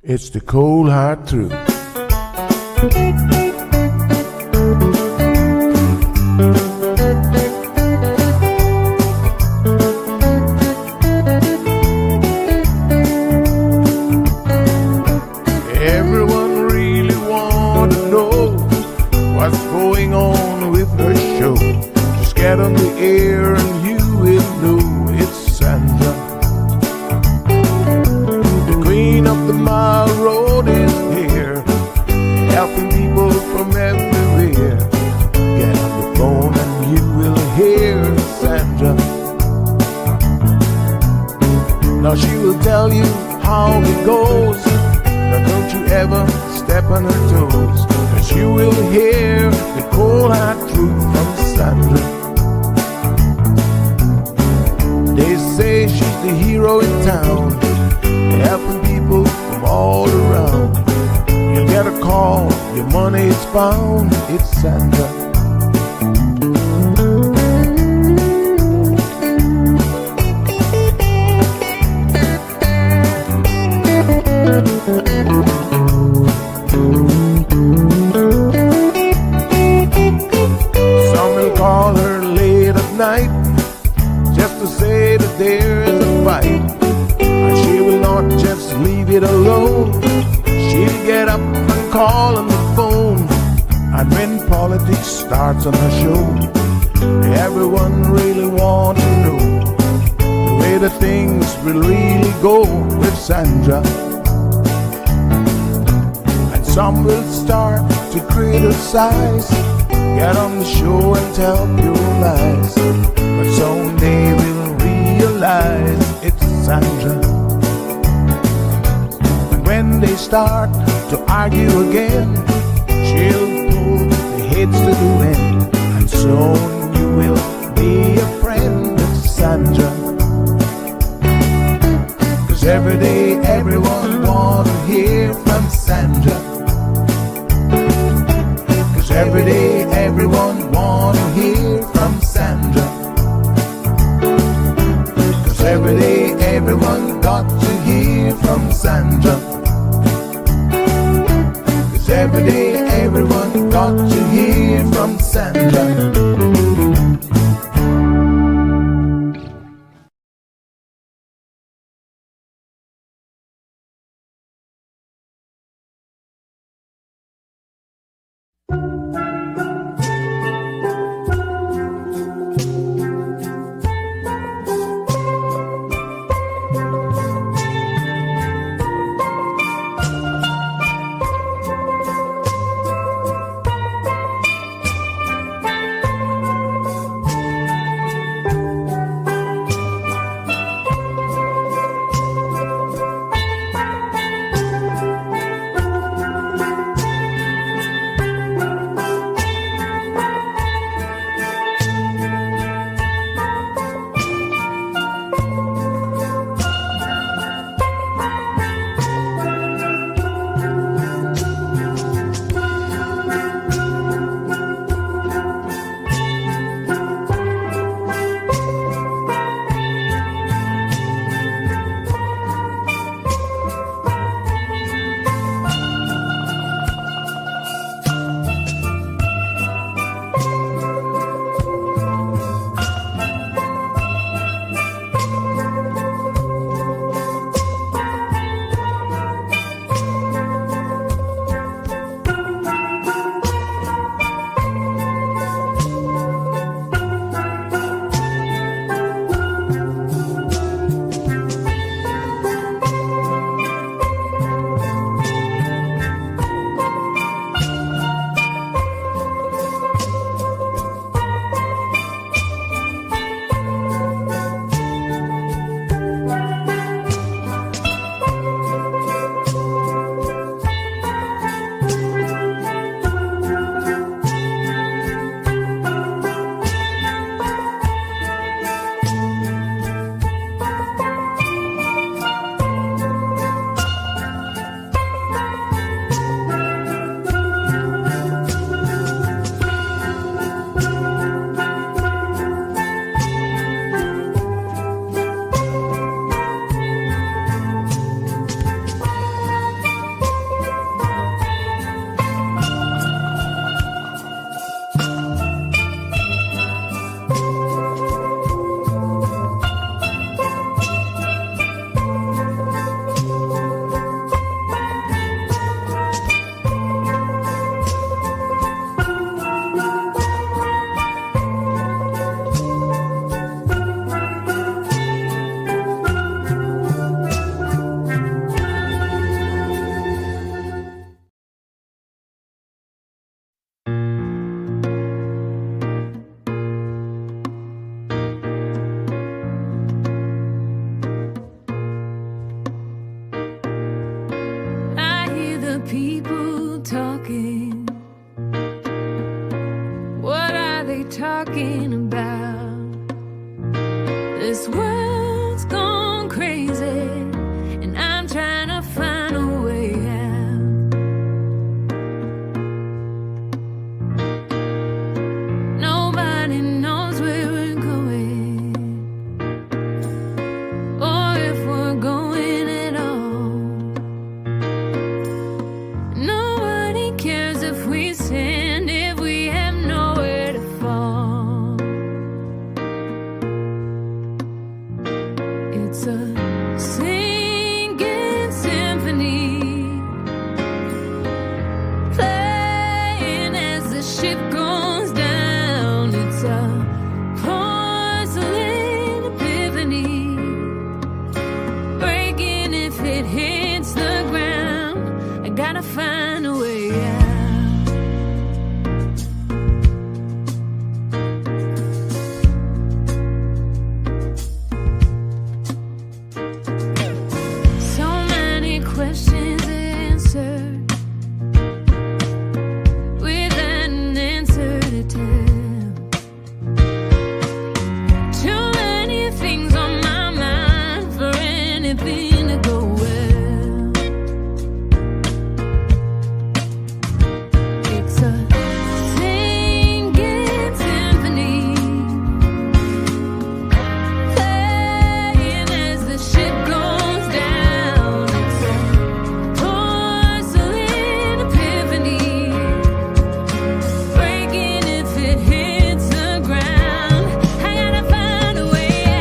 It's the cold hard truth. Everyone really want to know what's going on with her show. Just get on the air and you will know it's Sandra. The queen of the mile road is here, helping people from everywhere. Get on the phone and you will hear Sandra. Now she will tell you how it goes, but don't you ever step on her toes, 'cause you will hear the cold hard truth from Sandra. They say she's the hero in town, helping people from all around. You get a call, your money is found, it's Sandra. Some will call her late at night just to say that there is a fight, and she will not just leave it alone. She'll get up and call on the phone, and when politics starts on her show, everyone really wants to know the way the things will really go with Sandra. And some will start to criticize, get on the show and tell pure lies, but soon they will realize it's Sandra. And when they start to argue again, she'll pull the heads to the wind, and soon you will be a friend of Sandra. 'Cause every day everyone wanna hear from Sandra. 'Cause every day everyone wanna hear from Sandra. 'Cause every day everyone got to hear from Sandra. 'Cause every day everyone got to hear from Sandra. talking? What are they talking about? This world's gone crazy, and I'm trying to find a way out. Nobody knows where we're going, or if we're going at all. Nobody cares if we sin, if we have nowhere to fall. It's a singing symphony, playing as the ship goes down. It's a porcelain epiphany, breaking if it hits the ground. I gotta find a way out. So many questions answered without an answer to tell. Too many things on my mind for anything to go well. It's a singing symphony, playing as the ship goes down. It's a porcelain epiphany, breaking if it hits the ground. I gotta find a way out.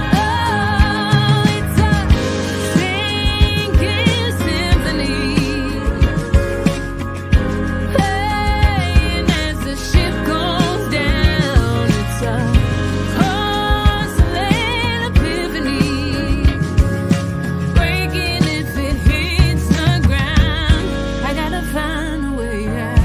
Oh, it's a singing symphony, playing as the ship goes down. It's a porcelain epiphany, breaking if it hits the ground. I gotta find a way out.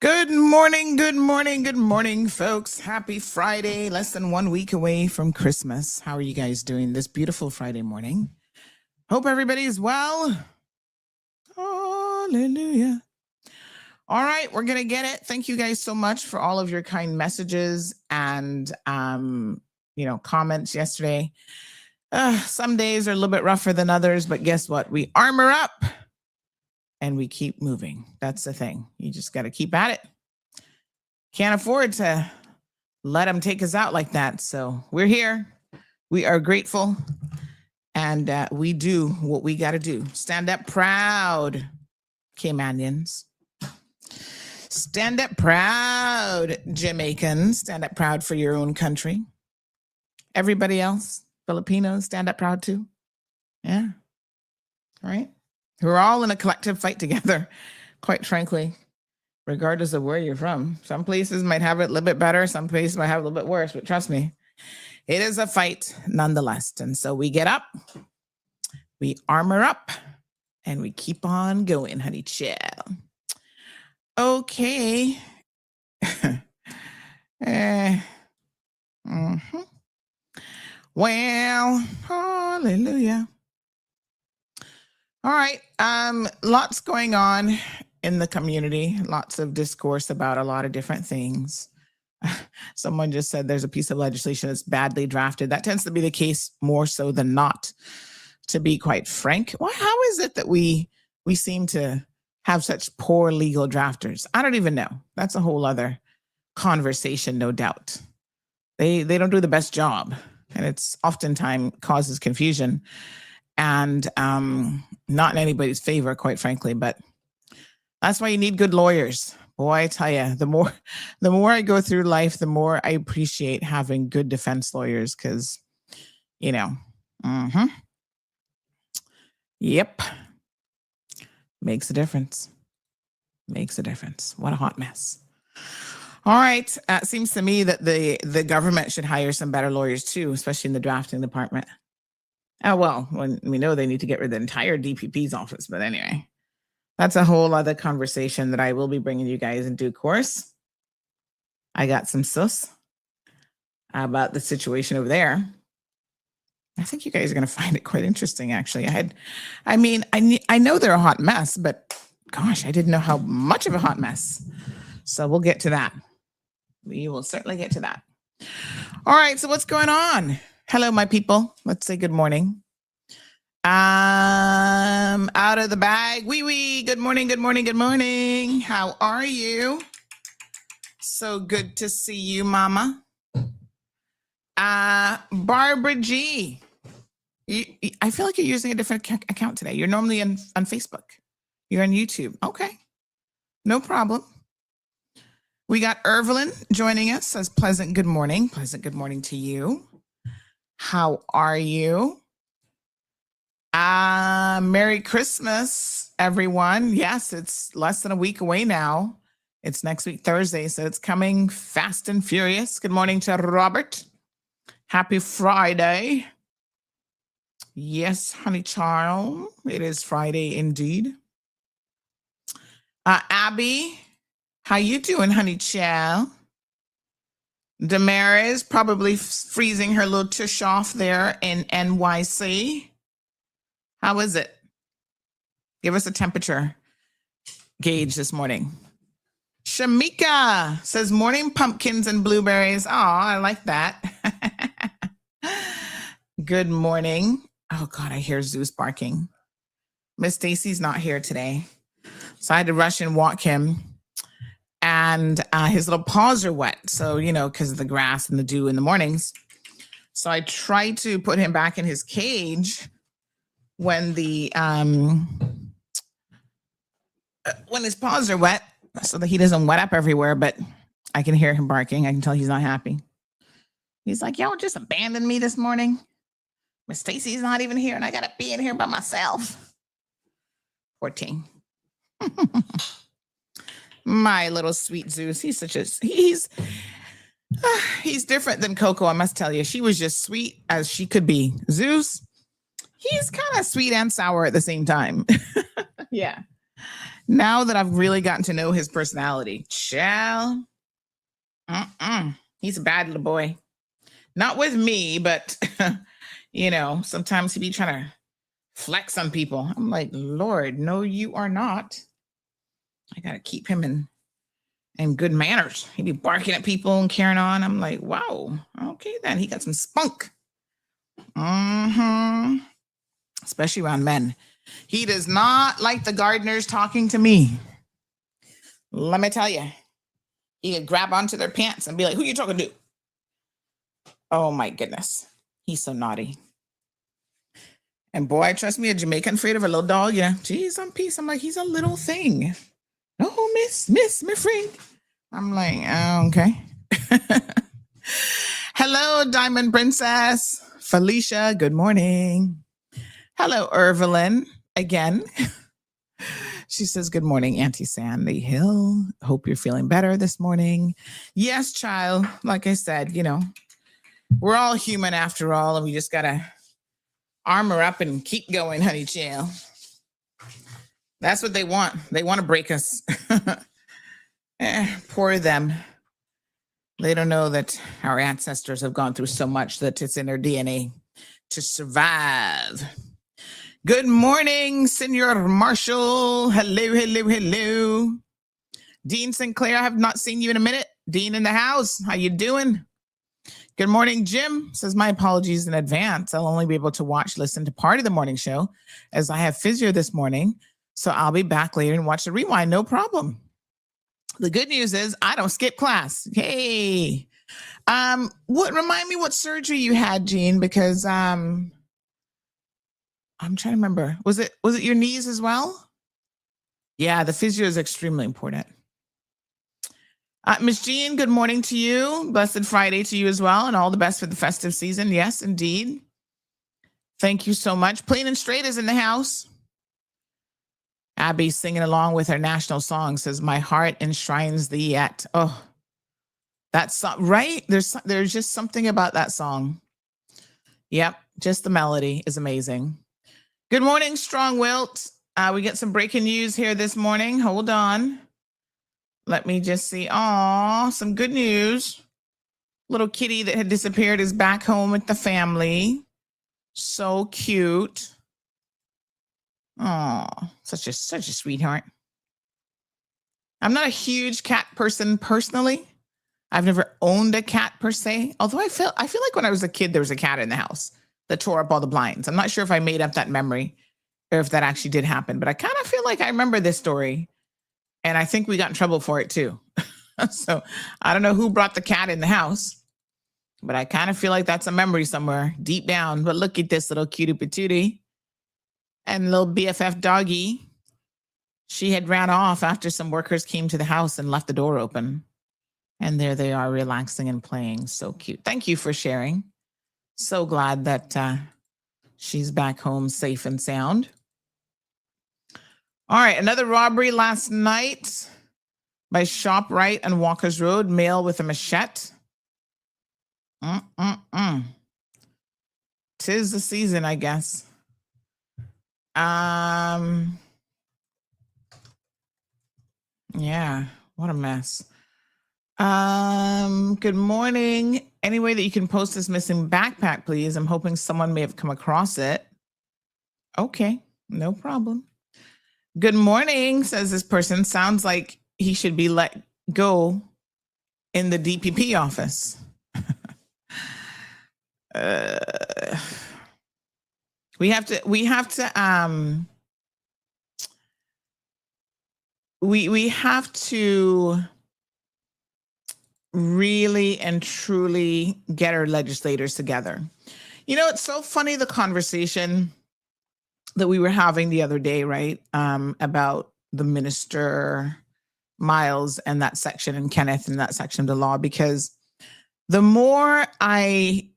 Good morning, good morning, good morning, folks. Happy Friday, less than 1 week away from Christmas. How are you guys doing this beautiful Friday morning? Hope everybody's well. Hallelujah. All right, we're going to get it. Thank you guys so much for all of your kind messages and, comments yesterday. Some days are a little bit rougher than others, but guess what? We armor up and we keep moving. That's the thing. You just got to keep at it. Can't afford to let them take us out like that. So we're here. We are grateful. And we do what we got to do. Stand up proud, Caymanians. Stand up proud, Jamaicans. Stand up proud for your own country. Everybody else, Filipinos, stand up proud too. Yeah. All right. We're all in a collective fight together, quite frankly, regardless of where you're from. Some places might have it a little bit better. Some places might have it a little bit worse, but trust me, it is a fight nonetheless. And so we get up, we armor up, and we keep on going, honey child. Okay. Well, hallelujah. All right. Lots going on in the community, lots of discourse about a lot of different things. Someone just said there's a piece of legislation that's badly drafted. That tends to be the case more so than not, to be quite frank. Well, how is it that we seem to have such poor legal drafters? I don't even know. That's a whole other conversation, no doubt. They don't do the best job, and it's oftentimes causes confusion. And not in anybody's favor, quite frankly, but That's why you need good lawyers. Boy, I tell you, the more I go through life, the more I appreciate having good defense lawyers because, you know, hmm yep, makes a difference. Makes a difference. What a hot mess. All right. It seems to me that the government should hire some better lawyers too, especially in the drafting department. Oh, well, when we know they need to get rid of the entire DPP's office. But anyway, that's a whole other conversation that I will be bringing you guys in due course. I got some sus about the situation over there. I think you guys are going to find it quite interesting, actually. I know they're a hot mess, but gosh, I didn't know how much of a hot mess. So we'll get to that. We will certainly get to that. All right. So what's going on? Hello, my people. Let's say good morning. Out of the bag. Wee. Good morning. Good morning. Good morning. How are you? So good to see you, Mama. Barbara G. I feel like you're using a different account today. You're normally on Facebook. You're on YouTube. Okay. No problem. We got Evelyn joining us. Says pleasant good morning. Pleasant good morning to you. How are you? Merry Christmas, everyone. Yes, it's less than a week away now. It's next week, Thursday, so it's coming fast and furious. Good morning to Robert. Happy Friday. Yes, honey child. It is Friday indeed. Abby, how you doing, honey child? Damaris probably freezing her little tush off there in NYC. How is it? Give us a temperature gauge this morning. Shamika says, morning pumpkins and blueberries. Oh, I like that. Good morning. Oh, God, I hear Zeus barking. Miss Stacy's not here today. So I had to rush and walk him. And his little paws are wet. So, because of the grass and the dew in the mornings. So I tried to put him back in his cage when when his paws are wet so that he doesn't wet up everywhere. But I can hear him barking. I can tell he's not happy. He's like, y'all just abandoned me this morning. Miss Stacy's not even here and I got to be in here by myself. 14. My little sweet Zeus. He's different than Coco, I must tell you. She was just sweet as she could be. Zeus, he's kind of sweet and sour at the same time. Yeah. Now that I've really gotten to know his personality, child, he's a bad little boy. Not with me, but, sometimes he be trying to flex on people. I'm like, Lord, no, you are not. I got to keep him in good manners. He'd be barking at people and carrying on. I'm like, wow, okay, then he got some spunk. Especially around men. He does not like the gardeners talking to me. Let me tell you. He could grab onto their pants and be like, who you talking to? Oh my goodness. He's so naughty. And boy, trust me, a Jamaican afraid of a little dog. Yeah. Geez, I'm peace. I'm like, he's a little thing. Oh, miss, my friend. I'm like, okay. Hello, Diamond Princess. Felicia, good morning. Hello, Evelyn, again. She says, good morning, Auntie Sandy Hill. Hope you're feeling better this morning. Yes, child. Like I said, we're all human after all, and we just got to armor up and keep going, honey child. That's what they want. They want to break us. Poor them. They don't know that our ancestors have gone through so much that it's in their DNA to survive. Good morning, Senor Marshall. Hello. Dean Sinclair, I have not seen you in a minute. Dean in the house. How you doing? Good morning, Jim. Says, my apologies in advance. I'll only be able to listen to part of the morning show as I have physio this morning. So I'll be back later and watch the rewind. No problem. The good news is I don't skip class. Hey, remind me what surgery you had, Jean, because I'm trying to remember. Was it your knees as well? Yeah, the physio is extremely important. Miss Jean, good morning to you. Blessed Friday to you as well, and all the best for the festive season. Yes, indeed. Thank you so much. Plain and Straight is in the house. Abby singing along with her national song, says, "My heart enshrines thee yet." Oh, that song, right? There's just something about that song. Yep, just the melody is amazing. Good morning, Strong Wilt. We get some breaking news here this morning. Hold on. Let me just see. Oh, some good news. Little kitty that had disappeared is back home with the family. So cute. Oh, such a sweetheart. I'm not a huge cat person personally. I've never owned a cat per se. Although I feel like when I was a kid, there was a cat in the house that tore up all the blinds. I'm not sure if I made up that memory or if that actually did happen, but I kind of feel like I remember this story. And I think we got in trouble for it too. So I don't know who brought the cat in the house, but I kind of feel like that's a memory somewhere deep down. But look at this little cutie patootie and little BFF doggy. She had ran off after some workers came to the house and left the door open. And there they are, relaxing and playing. So cute. Thank you for sharing. So glad that she's back home safe and sound. All right, another robbery last night by ShopRite on Walker's Road, male with a machete. Tis the season, I guess. Yeah, what a mess. Good morning. Any way that you can post this missing backpack, please? I'm hoping someone may have come across it. Okay, no problem. Good morning, says this person. Sounds like he should be let go in the DPP office. We have to we have to really and truly get our legislators together. You know, it's so funny, the conversation that we were having the other day, right? About the minister Miles and that section, and Kenneth and that section of the law, because the more I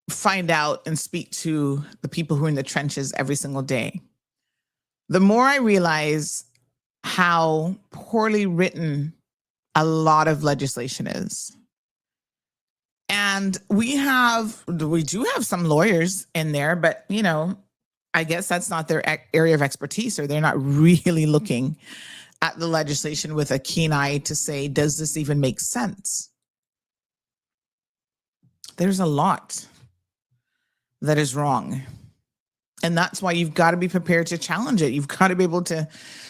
find out and speak to the people who are in the trenches every single day, the more I realize how poorly written a lot of legislation is. And we do have some lawyers in there, but you know, I guess that's not their area of expertise, or they're not really looking at the legislation with a keen eye to say, does this even make sense? There's a lot that is wrong. And that's why you've got to be prepared to challenge it. You've got to be able to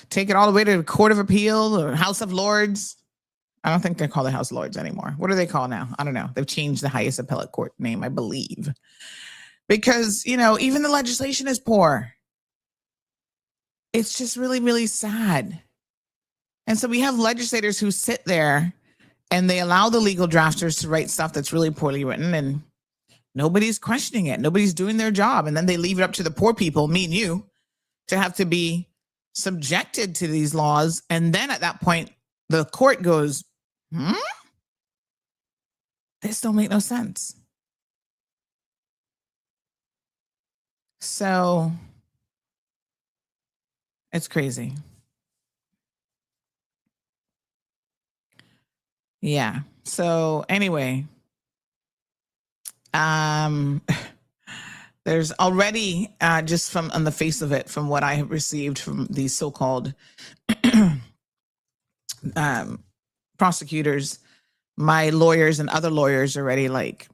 take it all the way to the Court of Appeal or House of Lords. I don't think they call the House of Lords anymore. What do they call now? I don't know. They've changed the highest appellate court name, I believe. Because, you know, even the legislation is poor. It's just really, really sad. And so we have legislators who sit there and they allow the legal drafters to write stuff that's really poorly written, and nobody's questioning it. Nobody's doing their job. And then they leave it up to the poor people, me and you, to have to be subjected to these laws. And then at that point, the court goes, this don't make no sense. So it's crazy. Yeah. So anyway, there's already just from on the face of it, from what I have received from these so-called prosecutors, my lawyers and other lawyers already like,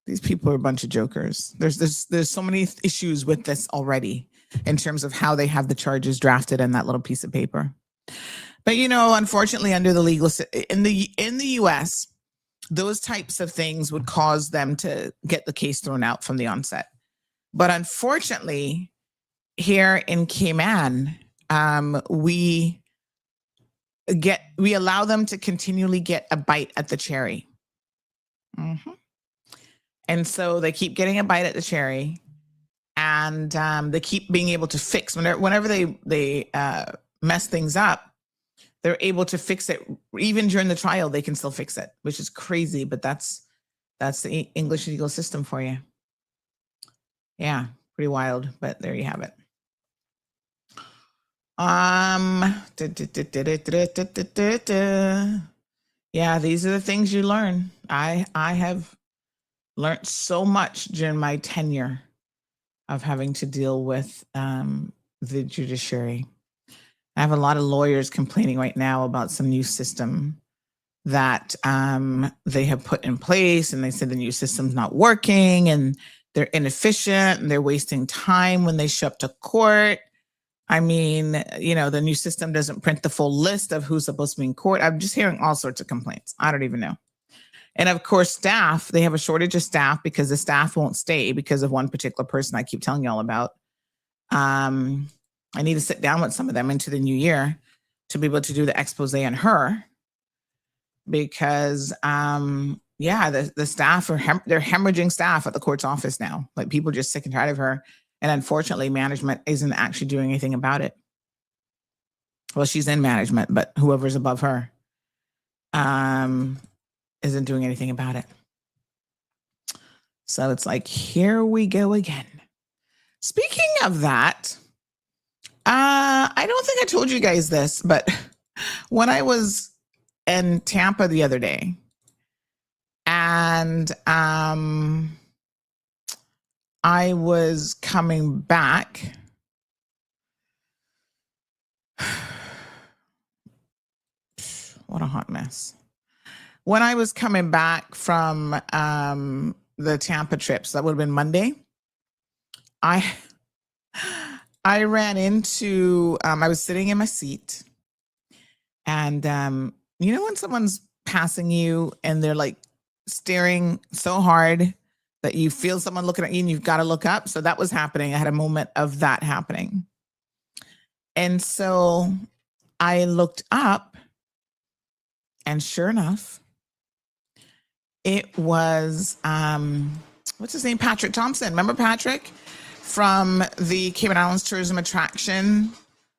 these people are a bunch of jokers. There's so many issues with this already in terms of how they have the charges drafted in that little piece of paper. But you know, unfortunately, under the legal in the US, those types of things would cause them to get the case thrown out from the onset. But unfortunately, here in Cayman, we allow them to continually get a bite at the cherry. And so they keep getting a bite at the cherry. and they keep being able to fix whenever they mess things up. They're able to fix it even during the trial. They can still fix it, which is crazy. But that's the English legal system for you. Yeah, pretty wild. But there you have it. Yeah, these are the things you learn. I have learned so much during my tenure of having to deal with the judiciary. I have a lot of lawyers complaining right now about some new system that they have put in place, and they said the new system's not working and they're inefficient and they're wasting time when they show up to court. I mean, the new system doesn't print the full list of who's supposed to be in court. I'm just hearing all sorts of complaints. I don't even know. And of course, staff, they have a shortage of staff because the staff won't stay because of one particular person I keep telling you all about. I need to sit down with some of them into the new year to be able to do the expose on her because, the staff they're hemorrhaging staff at the court's office now. Like, people are just sick and tired of her. And unfortunately, management isn't actually doing anything about it. Well, she's in management, but whoever's above her isn't doing anything about it. So it's like, here we go again. Speaking of that, I don't think I told you guys this, but when I was in Tampa the other day, and I was coming back, what a hot mess. When I was coming back from the Tampa trips, that would have been Monday, I ran into, I was sitting in my seat, and when someone's passing you and they're like staring so hard that you feel someone looking at you and you've got to look up. So that was happening. I had a moment of that happening. And so I looked up, and sure enough, it was, what's his name? Patrick Thompson. Remember Patrick from the Cayman Islands Tourism Attraction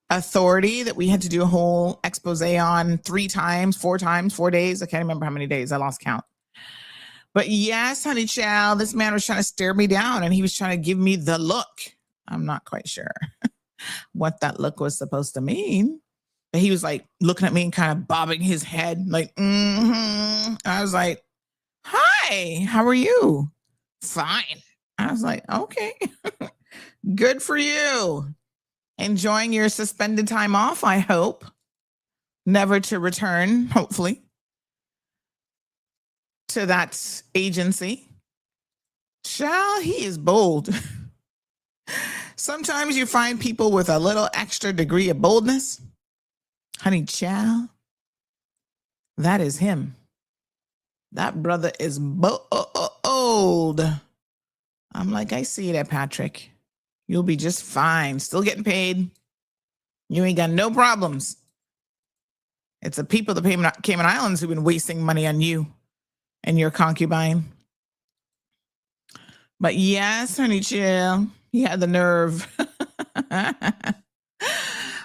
Authority that we had to do a whole expose on 3 times, 4 times, 4 days. I can't remember how many days. I lost count. But yes, honey child, this man was trying to stare me down, and he was trying to give me the look. I'm not quite sure what that look was supposed to mean. But he was like looking at me and kind of bobbing his head like, I was like, hi, how are you? Fine. I was like, okay, good for you. Enjoying your suspended time off, I hope. Never to return, hopefully, to that agency. Child, he is bold. Sometimes you find people with a little extra degree of boldness. Honey, child, that is him. That brother is bold. I'm like, I see that, Patrick. You'll be just fine. Still getting paid. You ain't got no problems. It's the people of the Cayman Islands who've been wasting money on you and your concubine. But yes, honey, chill. He had the nerve.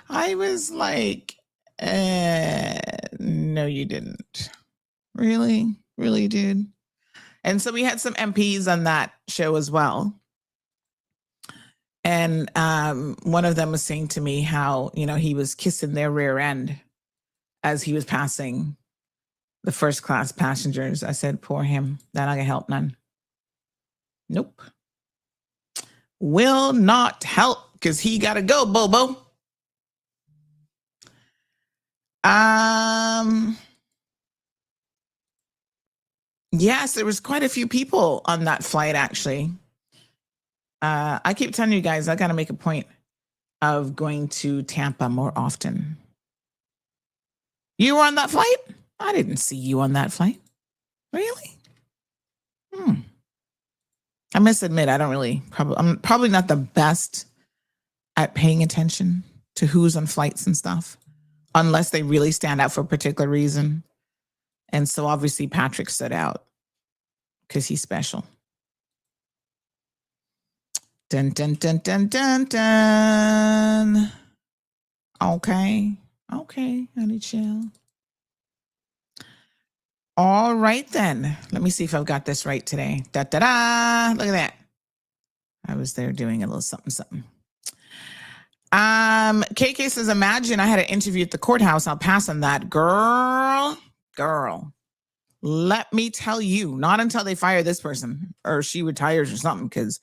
I was like, no, you didn't. Really? Really, dude? And so we had some MPs on that show as well. And one of them was saying to me how, he was kissing their rear end as he was passing the first class passengers. I said, poor him. That not gonna help none. Nope. Will not help, because he gotta go, Bobo. Yes, there was quite a few people on that flight, actually. I keep telling you guys, I got to make a point of going to Tampa more often. You were on that flight? I didn't see you on that flight. Really? I must admit, I'm probably not the best at paying attention to who's on flights and stuff, unless they really stand out for a particular reason. And so obviously Patrick stood out because he's special. Dun, dun, dun, dun, dun, dun. Okay. Okay, honey, chill. All right, then. Let me see if I've got this right today. Da, da, da. Look at that. I was there doing a little something, something. KK says, imagine I had an interview at the courthouse. I'll pass on that. Girl. Let me tell you, not until they fire this person or she retires or something, because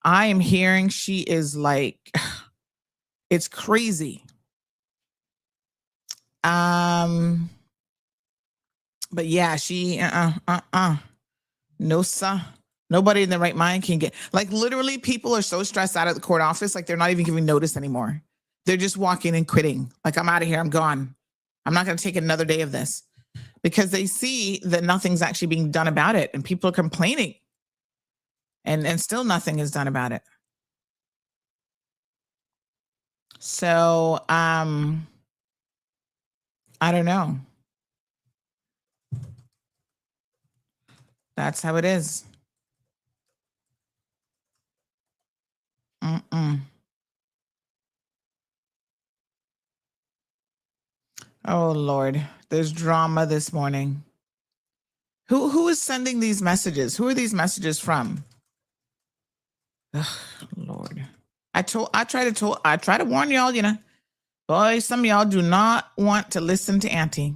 I am hearing she is like, it's crazy. But yeah, she, no, sir. Nobody in their right mind can get, like, literally people are so stressed out at the court office, like they're not even giving notice anymore. They're just walking and quitting. Like, I'm out of here. I'm gone. I'm not going to take another day of this, because they see that nothing's actually being done about it, and people are complaining, and still nothing is done about it. So, I don't know. That's how it is. Oh Lord, there's drama this morning. Who is sending these messages? Who are these messages from? Ugh, Lord, I try to warn y'all. You know, boy, some of y'all do not want to listen to Auntie.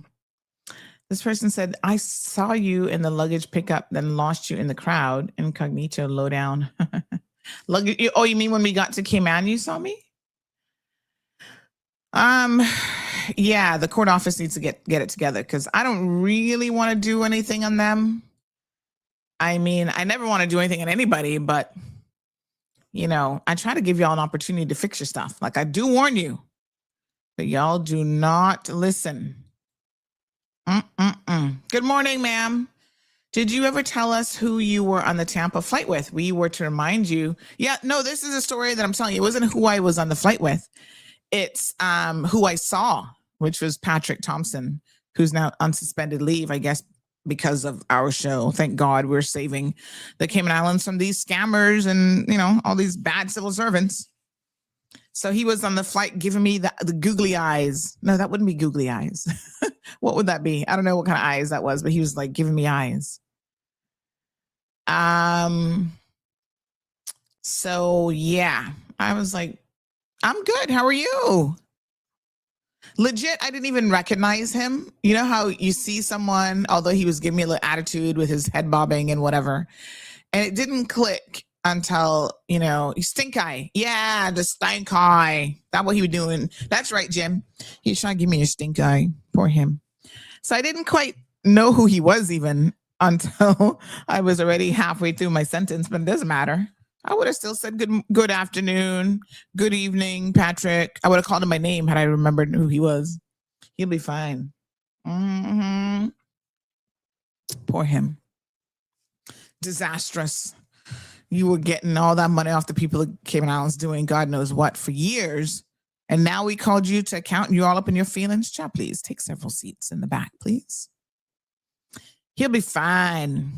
This person said, I saw you in the luggage pickup, then lost you in the crowd. Incognito, lowdown. Luggage. Oh, you mean when we got to Cayman, you saw me? Yeah, the court office needs to get it together, because I don't really want to do anything on them. I mean, I never want to do anything on anybody, but you know, I try to give y'all an opportunity to fix your stuff. Like, I do warn you, but y'all do not listen. Good morning, ma'am. Did you ever tell us who you were on the Tampa flight with? We were to remind you. Yeah, no, this is a story that I'm telling you. It wasn't who I was on the flight with. It's who I saw, which was Patrick Thompson, who's now on suspended leave, I guess, because of our show. Thank God we're saving the Cayman Islands from these scammers and, you know, all these bad civil servants. So he was on the flight giving me the googly eyes. No, that wouldn't be googly eyes. What would that be? I don't know what kind of eyes that was, but he was like giving me eyes. So yeah, I was like, I'm good. How are you? Legit, I didn't even recognize him. You know how you see someone, although he was giving me a little attitude with his head bobbing and whatever, and it didn't click until, you know, stink eye. Yeah, the stink eye. That's what he was doing. That's right, Jim. He was trying to give me a stink eye. Poor him. So I didn't quite know who he was even until I was already halfway through my sentence, but it doesn't matter. I would have still said good afternoon, good evening, Patrick. I would have called him by name had I remembered who he was. He'll be fine. Poor him. Disastrous. You were getting all that money off the people of Cayman Islands doing God knows what for years. And now we called you to account and you're all up in your feelings. Child, please take several seats in the back, please. He'll be fine.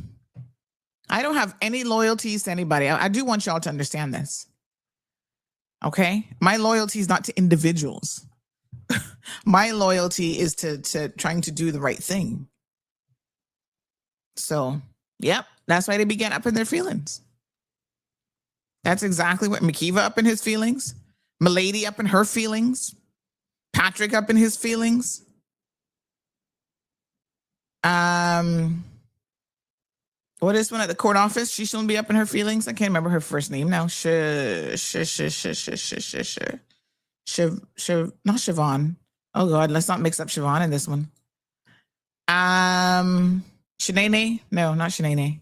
I don't have any loyalties to anybody. I do want y'all to understand this. Okay? My loyalty is not to individuals. My loyalty is to trying to do the right thing. So, yep, that's why they began up in their feelings. That's exactly what McKeeva up in his feelings, Milady up in her feelings, Patrick up in his feelings. What is one at the court office? She shouldn't be up in her feelings. I can't remember her first name now. Not Siobhan. Oh God, let's not mix up Siobhan in this one. Shanae? No, not Shanae.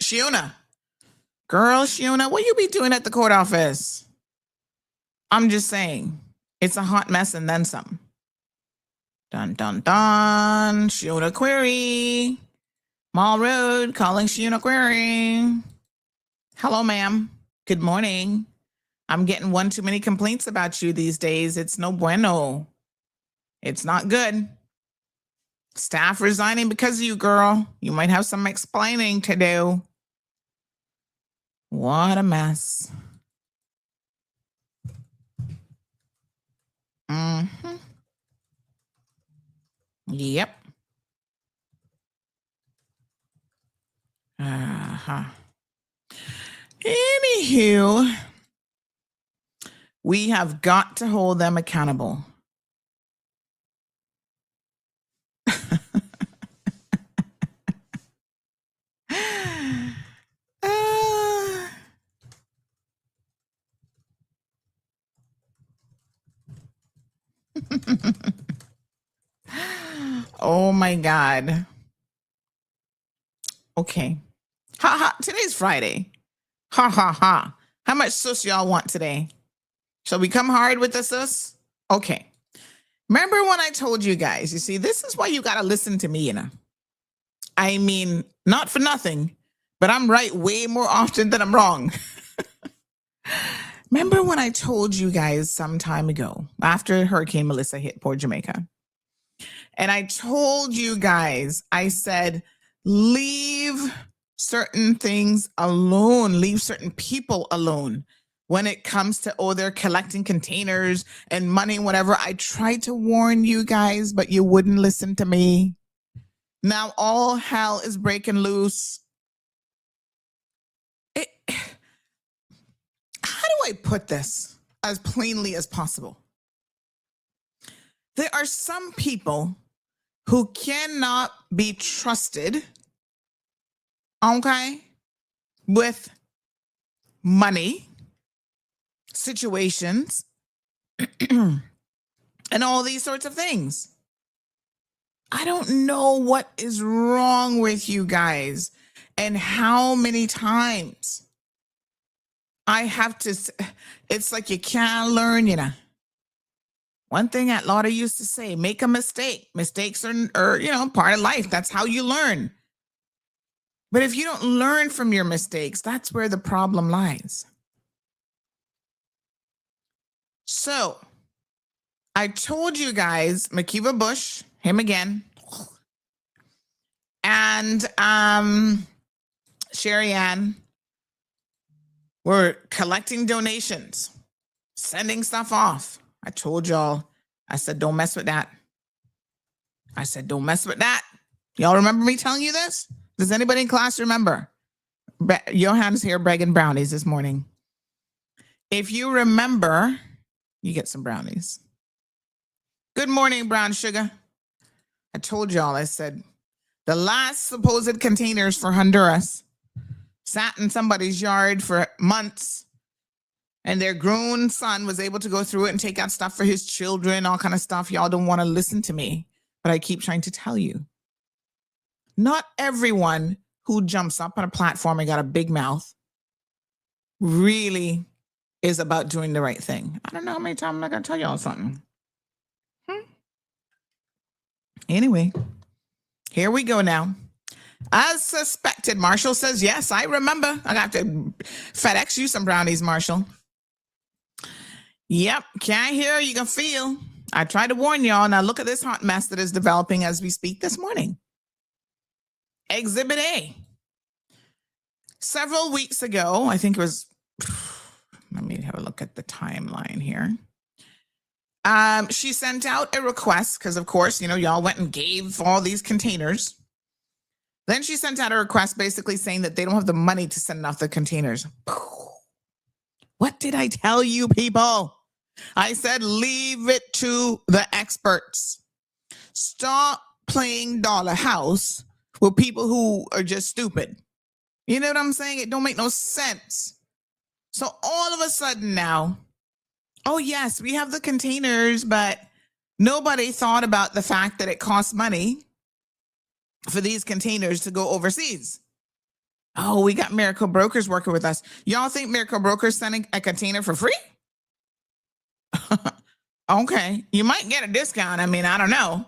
Shiona. Girl, Shiona, what you be doing at the court office? I'm just saying, it's a hot mess and then some. Dun, dun, dun. Shiona Query. Mall Road, calling Shiona Query. Hello, ma'am. Good morning. I'm getting one too many complaints about you these days. It's no bueno. It's not good. Staff resigning because of you, girl. You might have some explaining to do. What a mess. Mm-hmm. Yep. Uh-huh. Anywho, we have got to hold them accountable. Oh my God. Okay. Ha ha. Today's Friday. Ha ha ha. How much sus y'all want today? Shall we come hard with the sus? Okay. Remember when I told you guys, you see, this is why you got to listen to me, you know. I mean, not for nothing, but I'm right way more often than I'm wrong. Remember when I told you guys some time ago, after Hurricane Melissa hit Port Jamaica, and I told you guys, I said, leave certain things alone, leave certain people alone when it comes to, oh, they're collecting containers and money, whatever. I tried to warn you guys, but you wouldn't listen to me. Now all hell is breaking loose. How do I put this as plainly as possible? There are some people who cannot be trusted, okay, with money, situations, and all these sorts of things. I don't know what is wrong with you guys and how many times I have to, it's like you can't learn, you know. One thing that Lauda used to say, make a mistake. Mistakes are, you know, part of life. That's how you learn. But if you don't learn from your mistakes, that's where the problem lies. So I told you guys, Makiva Bush, him again, and Sherry Ann were collecting donations, sending stuff off. I told y'all, I said, don't mess with that. I said, don't mess with that. Y'all remember me telling you this? Does anybody in class remember? Johan's here begging brownies this morning. If you remember, you get some brownies. Good morning, brown sugar. I told y'all, I said, the last supposed containers for Honduras sat in somebody's yard for months, and their grown son was able to go through it and take out stuff for his children, all kind of stuff. Y'all don't want to listen to me, but I keep trying to tell you. Not everyone who jumps up on a platform and got a big mouth really is about doing the right thing. I don't know how many times I'm not going to tell y'all something. Anyway, here we go now. As suspected, Marshall says, yes, I remember. I got to FedEx you some brownies, Marshall. Yep, can't hear, you can feel. I tried to warn y'all. Now look at this hot mess that is developing as we speak this morning. Exhibit A. Several weeks ago, I think it was, let me have a look at the timeline here. She sent out a request because, of course, you know, y'all went and gave all these containers. Then she sent out a request basically saying that they don't have the money to send off the containers. What did I tell you, people? I said, leave it to the experts. Stop playing dollar house with people who are just stupid. You know what I'm saying? It don't make no sense. So all of a sudden now, oh yes, we have the containers, but nobody thought about the fact that it costs money for these containers to go overseas. Oh, we got Miracle Brokers working with us. Y'all think Miracle Brokers sending a container for free? Okay, you might get a discount. I mean, I don't know.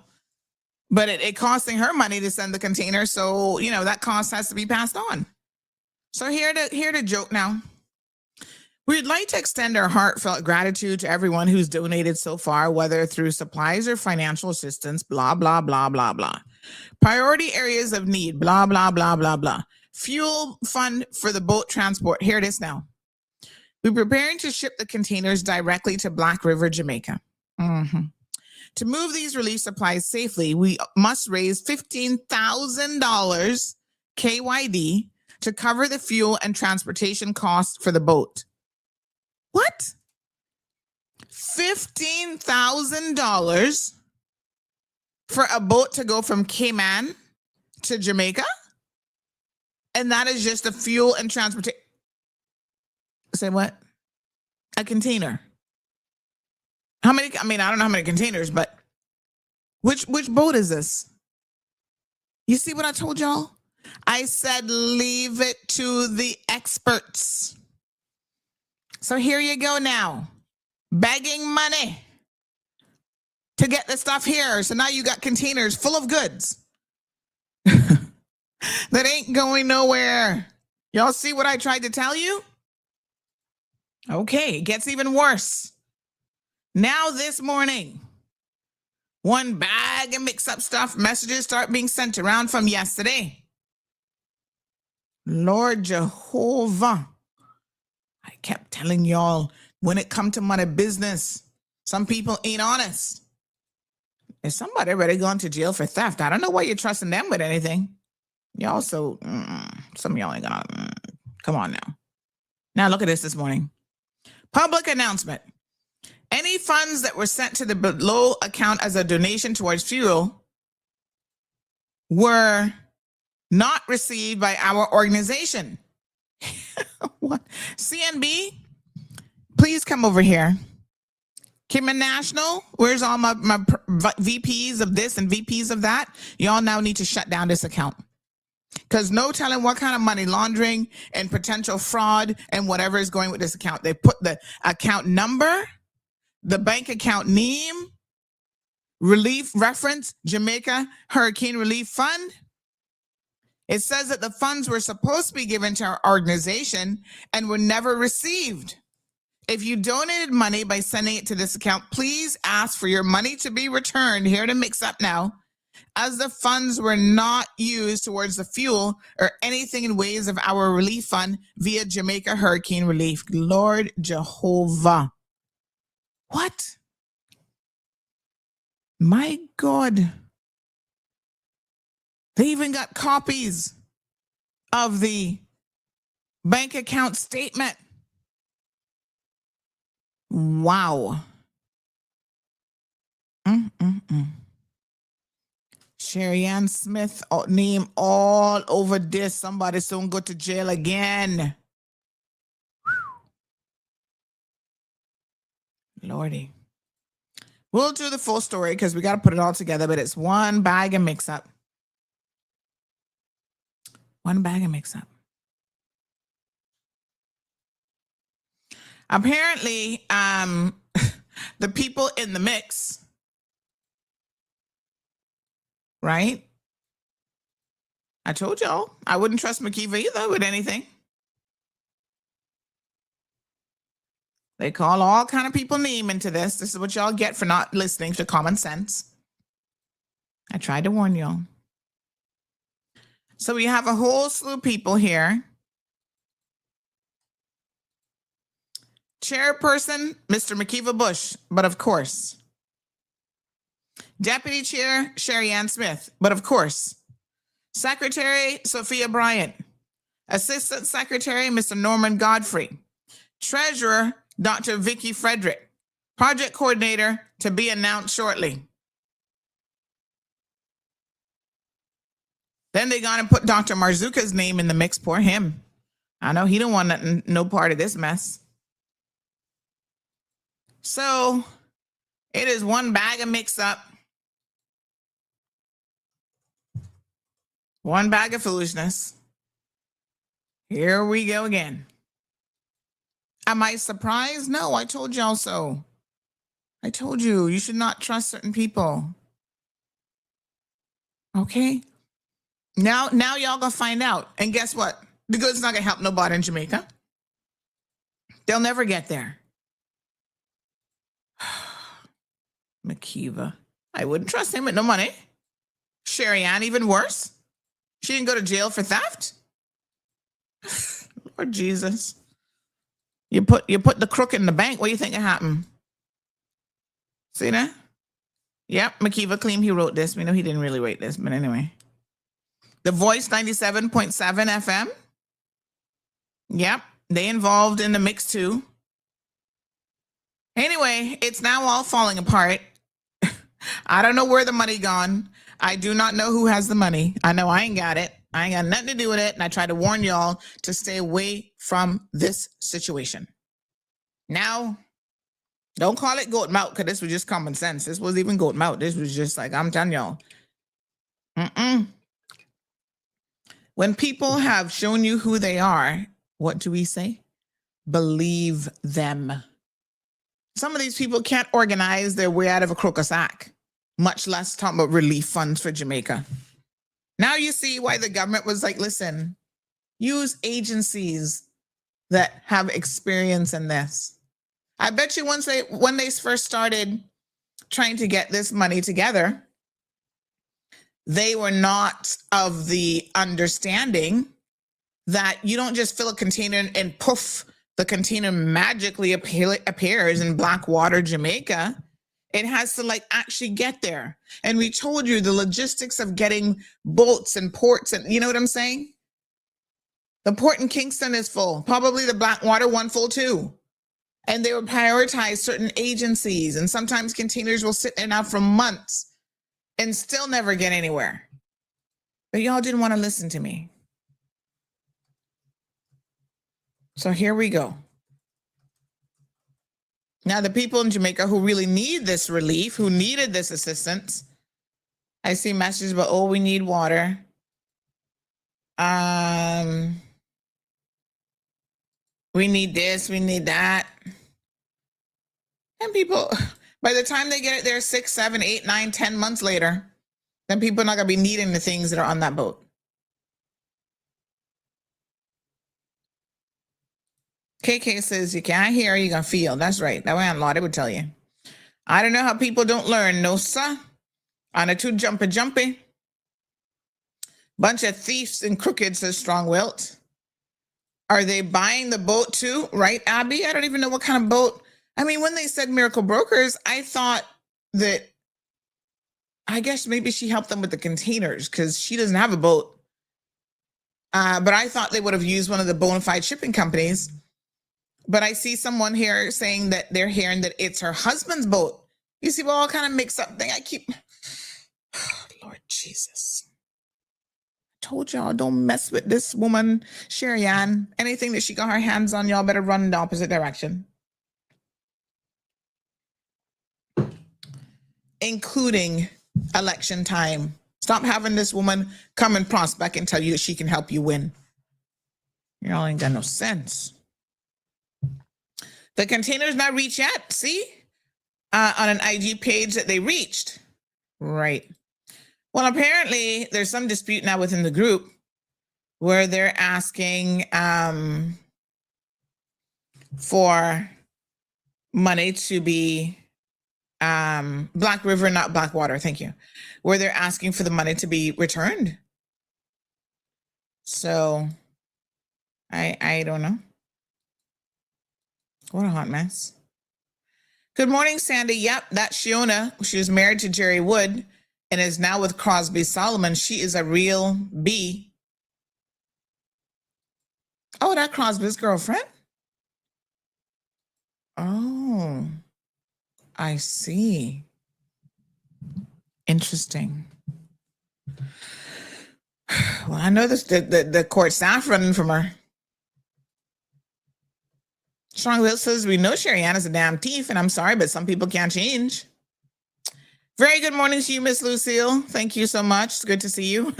But it costing her money to send the container. So, you know, that cost has to be passed on. So here to joke now. We'd like to extend our heartfelt gratitude to everyone who's donated so far, whether through supplies or financial assistance, blah, blah, blah, blah, blah. Priority areas of need, blah, blah, blah, blah, blah. Fuel fund for the boat transport. Here it is now. We're preparing to ship the containers directly to Black River, Jamaica. Mhm. To move these relief supplies safely, we must raise $15,000 KYD to cover the fuel and transportation costs for the boat. What? $15,000 for a boat to go from Cayman to Jamaica? And that is just the fuel and transportation. Say what? A container. How many? I mean, I don't know how many containers, but which boat is this? You see what I told y'all? I said leave it to the experts. So here you go now, begging money to get the stuff here. So now you got containers full of goods that ain't going nowhere. Y'all see what I tried to tell you? Okay, it gets even worse. Now this morning, one bag of mix-up stuff, messages start being sent around from yesterday. Lord Jehovah. I kept telling y'all, when it come to money business, some people ain't honest. Is somebody already gone to jail for theft? I don't know why you're trusting them with anything. Y'all so, some of y'all ain't gonna, come on now. Now look at this morning. Public announcement. Any funds that were sent to the below account as a donation towards fuel were not received by our organization. What? CNB, please come over here. Kim National, where's all my VPs of this and VPs of that? Y'all now need to shut down this account. Because no telling what kind of money laundering and potential fraud and whatever is going with this account. They put the account number, the bank account name, relief reference, Jamaica Hurricane Relief Fund. It says that the funds were supposed to be given to our organization and were never received. If you donated money by sending it to this account, please ask for your money to be returned. Here to mix up now, as the funds were not used towards the fuel or anything in ways of our relief fund via Jamaica Hurricane Relief. Lord Jehovah. What? My God. They even got copies of the bank account statement. Wow. Sherry Ann Smith name all over this. Somebody soon go to jail again. Lordy. We'll do the full story because we got to put it all together, but it's one bag of mix up. One bag of mix up. Apparently, the people in the mix, right? I told y'all I wouldn't trust McKeever either with anything. They call all kind of people name into this. This is what y'all get for not listening to common sense. I tried to warn y'all. So we have a whole slew of people here. Chairperson, Mr. McKeever Bush, but of course. Deputy Chair, Sherry Ann Smith, but of course. Secretary, Sophia Bryant. Assistant Secretary, Mr. Norman Godfrey. Treasurer, Dr. Vicky Frederick. Project Coordinator, to be announced shortly. Then they got and put Dr. Marzuka's name in the mix. Poor him. I know he don't want nothing, no part of this mess. So it is one bag of mix up. One bag of foolishness. Here we go again. Am I surprised? No, I told y'all so. I told you, you should not trust certain people. Okay? Now y'all gonna find out. And guess what? The good's not gonna help nobody in Jamaica. They'll never get there. McKeever. I wouldn't trust him with no money. Sherry Ann, even worse. She didn't go to jail for theft. Lord Jesus. You put the crook in the bank. What do you think happened? See that? Yep, Makiva claimed he wrote this. We know he didn't really write this, but anyway. The Voice 97.7 FM. Yep, they involved in the mix too. Anyway, it's now all falling apart. I don't know where the money gone. I do not know who has the money. I know I ain't got it. I ain't got nothing to do with it. And I try to warn y'all to stay away from this situation. Now, don't call it goat mouth, because this was just common sense. This was even goat mouth. This was just like, I'm telling y'all. When people have shown you who they are, what do we say? Believe them. Some of these people can't organize their way out of a crook sack, much less talk about relief funds for Jamaica. Now you see why the government was like, listen, use agencies that have experience in this. I bet you when they first started trying to get this money together, they were not of the understanding that you don't just fill a container and poof, the container magically appears in Blackwater, Jamaica. It has to like actually get there. And we told you the logistics of getting boats and ports, and you know what I'm saying? The port in Kingston is full, probably the Blackwater one full too. And they would prioritize certain agencies, and sometimes containers will sit there now for months and still never get anywhere. But y'all didn't want to listen to me. So here we go. Now, the people in Jamaica who really need this relief, who needed this assistance, I see messages about, oh, we need water. We need this, we need that. And people, by the time they get it there 6, 7, 8, 9, 10 months later, then people are not going to be needing the things that are on that boat. KK says, you can't hear, you're going to feel. That's right. That way on Lottie would tell you. I don't know how people don't learn. No, sir. On a too jumpy. Bunch of thieves and crooked, says Strong Wilt. Are they buying the boat too? Right, Abby? I don't even know what kind of boat. I mean, when they said Miracle Brokers, I thought that, I guess maybe she helped them with the containers because she doesn't have a boat. But I thought they would have used one of the bona fide shipping companies. But I see someone here saying that they're hearing that it's her husband's boat. You see, well, all kind of mixed up thing. I keep, Lord Jesus. Told y'all, don't mess with this woman, Sherry Ann. Anything that she got her hands on, y'all better run in the opposite direction. Including election time. Stop having this woman come and prospect and tell you that she can help you win. Y'all ain't got no sense. The container's not reached yet, see? On an IG page that they reached. Right. Well, apparently there's some dispute now within the group where they're asking for money to be Black River, not Blackwater, thank you. Where they're asking for the money to be returned. So I don't know. What a hot mess. Good morning, Sandy. Yep, that's Shiona. She was married to Jerry Wood and is now with Crosby Solomon. She is a real B. Oh, that Crosby's girlfriend? Oh, I see. Interesting. Well, I know this, the court staff running from her. Strong Will says, we know Sherry Ann is a damn thief, and I'm sorry, but some people can't change. Very good morning to you, Miss Lucille. Thank you so much. It's good to see you.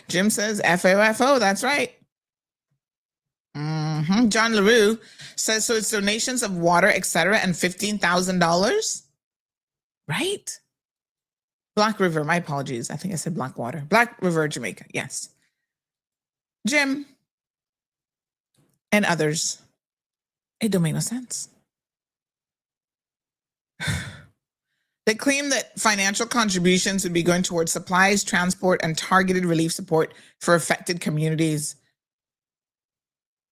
Jim says, FOFO, that's right. John LaRue says, so it's donations of water, etc., and $15,000? Right? Black River, my apologies. I think I said Blackwater. Black River, Jamaica, yes. Jim and others. It don't make no sense. They claim that financial contributions would be going towards supplies, transport, and targeted relief support for affected communities.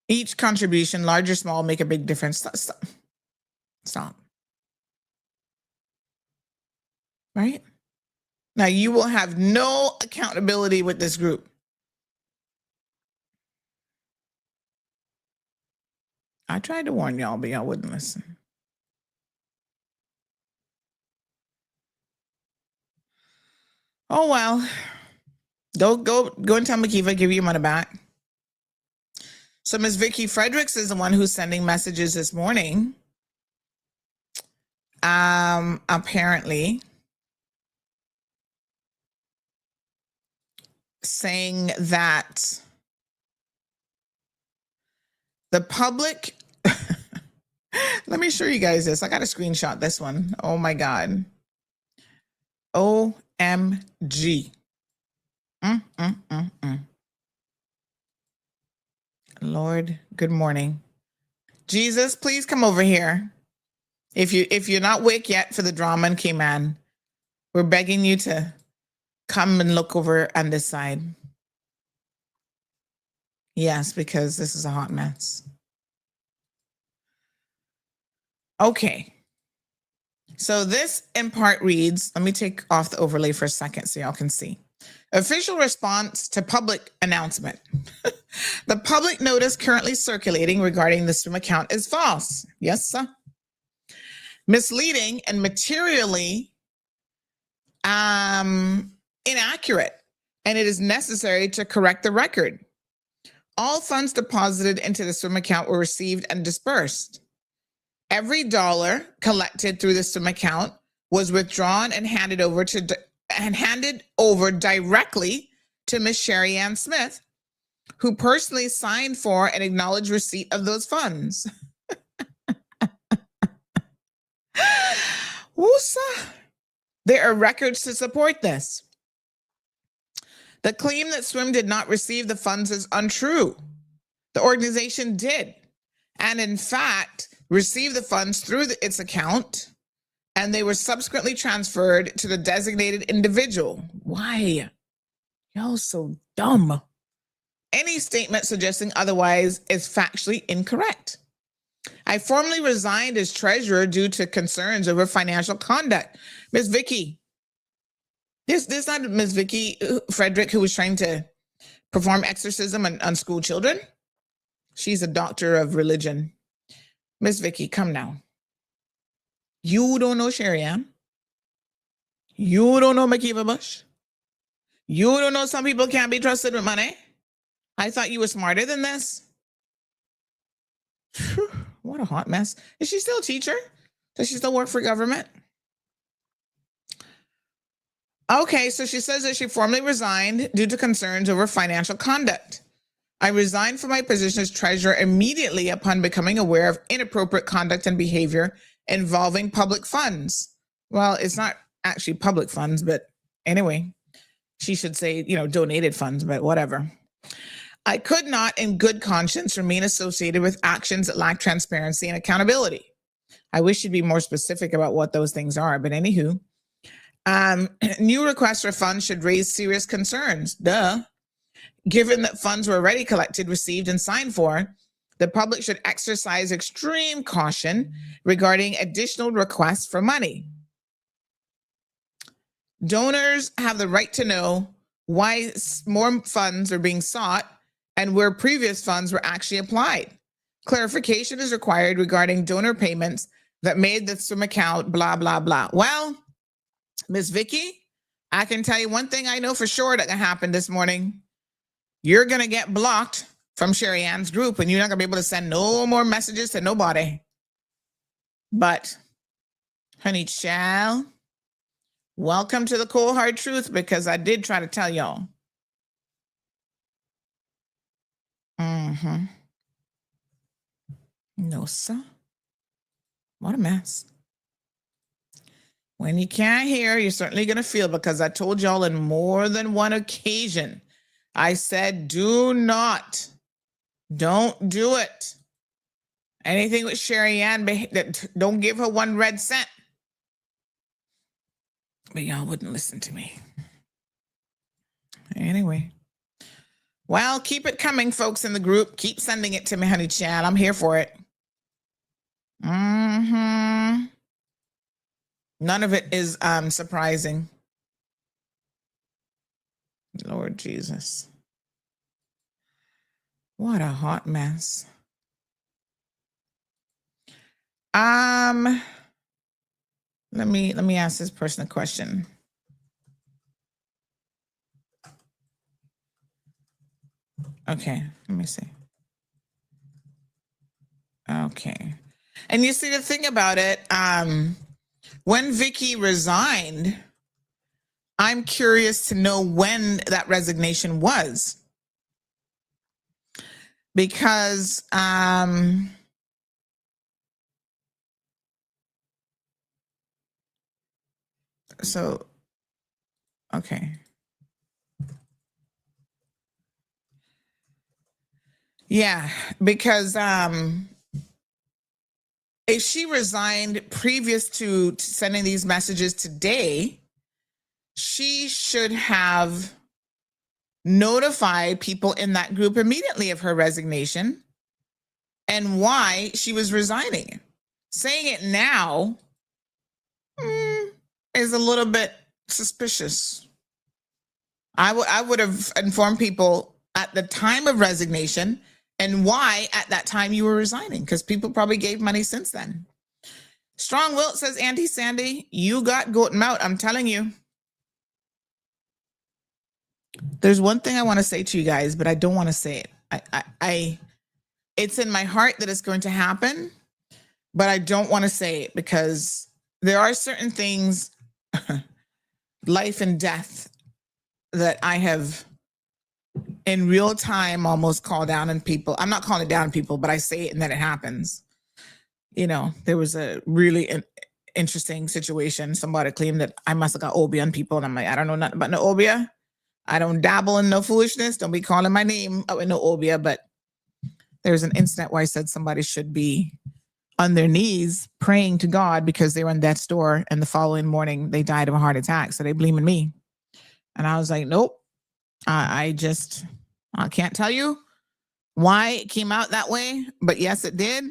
Each contribution, large or small, make a big difference. Stop. Stop. Right? Now, you will have no accountability with this group. I tried to warn y'all, but y'all wouldn't listen. Oh, well. Go and tell McKeeva, give you your money back. So Ms. Vicky Fredericks is the one who's sending messages this morning. Apparently saying that the public, let me show you guys this. I got to screenshot this one. Oh my God. OMG. Lord, good morning. Jesus, please come over here. If you're not awake yet for the drama in Cayman, we're begging you to come and look over on this side. Yes, because this is a hot mess. Okay. So this in part reads, let me take off the overlay for a second so y'all can see. Official response to public announcement. The public notice currently circulating regarding the swim account is false. Yes, sir. Misleading and materially inaccurate, and it is necessary to correct the record. All funds deposited into the swim account were received and dispersed. Every dollar collected through the swim account was withdrawn and handed over directly to Miss Sherry Ann Smith, who personally signed for and acknowledged receipt of those funds. Woosa. There are records to support this. The claim that SWIM did not receive the funds is untrue. The organization did, and in fact, received the funds through its account, and they were subsequently transferred to the designated individual. Why? Y'all so dumb. Any statement suggesting otherwise is factually incorrect. I formally resigned as treasurer due to concerns over financial conduct. Ms. Vicky, this not Ms. Vicky Frederick who was trying to perform exorcism on school children. She's a doctor of religion. Ms. Vicky, come now. You don't know Sherry Ann. You don't know McKeeva Bush. You don't know some people can't be trusted with money. I thought you were smarter than this. What a hot mess. Is she still a teacher? Does she still work for government? Okay, so she says that she formally resigned due to concerns over financial conduct. I resigned from my position as treasurer immediately upon becoming aware of inappropriate conduct and behavior involving public funds. Well, it's not actually public funds, but anyway, she should say, donated funds, but whatever. I could not, in good conscience, remain associated with actions that lack transparency and accountability. I wish you'd be more specific about what those things are, but anywho. New requests for funds should raise serious concerns. Duh. Given that funds were already collected, received, and signed for, the public should exercise extreme caution regarding additional requests for money. Donors have the right to know why more funds are being sought and where previous funds were actually applied. Clarification is required regarding donor payments that made the swim account blah, blah, blah. Well, Ms. Vicky, I can tell you one thing I know for sure that can happen this morning. You're going to get blocked from Sherry Ann's group and you're not going to be able to send no more messages to nobody. But, honey child, welcome to the cold hard truth, because I did try to tell y'all. No, sir. What a mess. When you can't hear, you're certainly going to feel, because I told y'all in more than one occasion, I said, don't do it. Anything with Sherry Ann, don't give her one red cent. But y'all wouldn't listen to me. Anyway. Well, keep it coming, folks in the group. Keep sending it to me, honey chat. I'm here for it. None of it is surprising. Lord Jesus. What a hot mess. Let me ask this person a question. Okay, let me see. Okay. And you see the thing about it, when Vicky resigned, I'm curious to know when that resignation was. Because so okay. Yeah, because if she resigned previous to sending these messages today, she should have notified people in that group immediately of her resignation and why she was resigning. Saying it now is a little bit suspicious. I would have informed people at the time of resignation and why at that time you were resigning, because people probably gave money since then. Strong Wilt says, Auntie Sandy, you got goat mouth. I'm telling you. There's one thing I want to say to you guys, but I don't want to say it. It's in my heart that it's going to happen, but I don't want to say it because there are certain things, life and death, that I have in real time almost called down on people. I'm not calling it down on people, but I say it and then it happens. You know, there was a really interesting situation. Somebody claimed that I must have got obia on people. And I'm like, I don't know nothing about no obia. I don't dabble in no foolishness. Don't be calling my name out in no obia. But there's an incident where I said somebody should be on their knees praying to God because they were on death's door. And the following morning, they died of a heart attack. So they blaming me. And I was like, nope. I can't tell you why it came out that way. But yes, it did.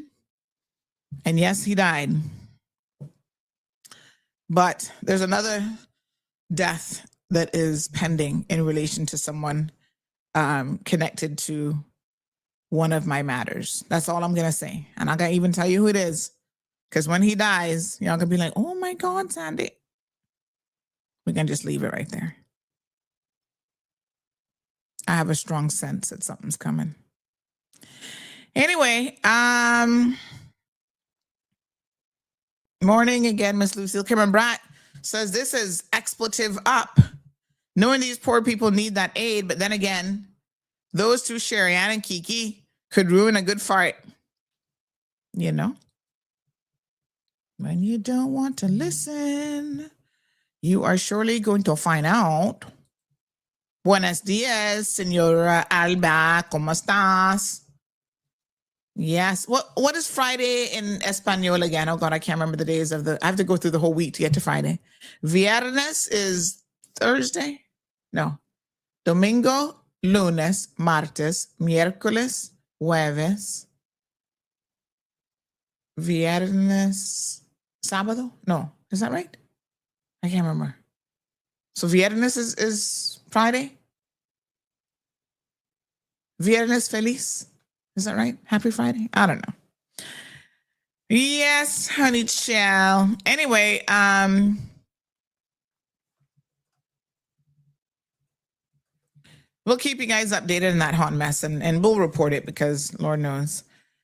And yes, he died. But there's another death that is pending in relation to someone connected to one of my matters. That's all I'm going to say. And I'm going to even tell you who it is. Because when he dies, y'all going to be like, oh my God, Sandy. We can just leave it right there. I have a strong sense that something's coming. Anyway, morning again, Miss Lucille. Cameron Bratt says this is expletive up. Knowing these poor people need that aid, but then again, those two, Sherry-Ann and Kiki, could ruin a good fart. You know? When you don't want to listen, you are surely going to find out. Buenos dias, Senora Alba. ¿Cómo estás? Yes. What is Friday in Espanol again? Oh God, I can't remember the days of I have to go through the whole week to get to Friday. Viernes is Thursday? No. Domingo, lunes, martes, miércoles, jueves. Viernes, sábado? No. Is that right? I can't remember. So viernes is Friday? Viernes feliz? Is that right? Happy Friday? I don't know. Yes, honey child. Anyway, we'll keep you guys updated in that hot mess and we'll report it because Lord knows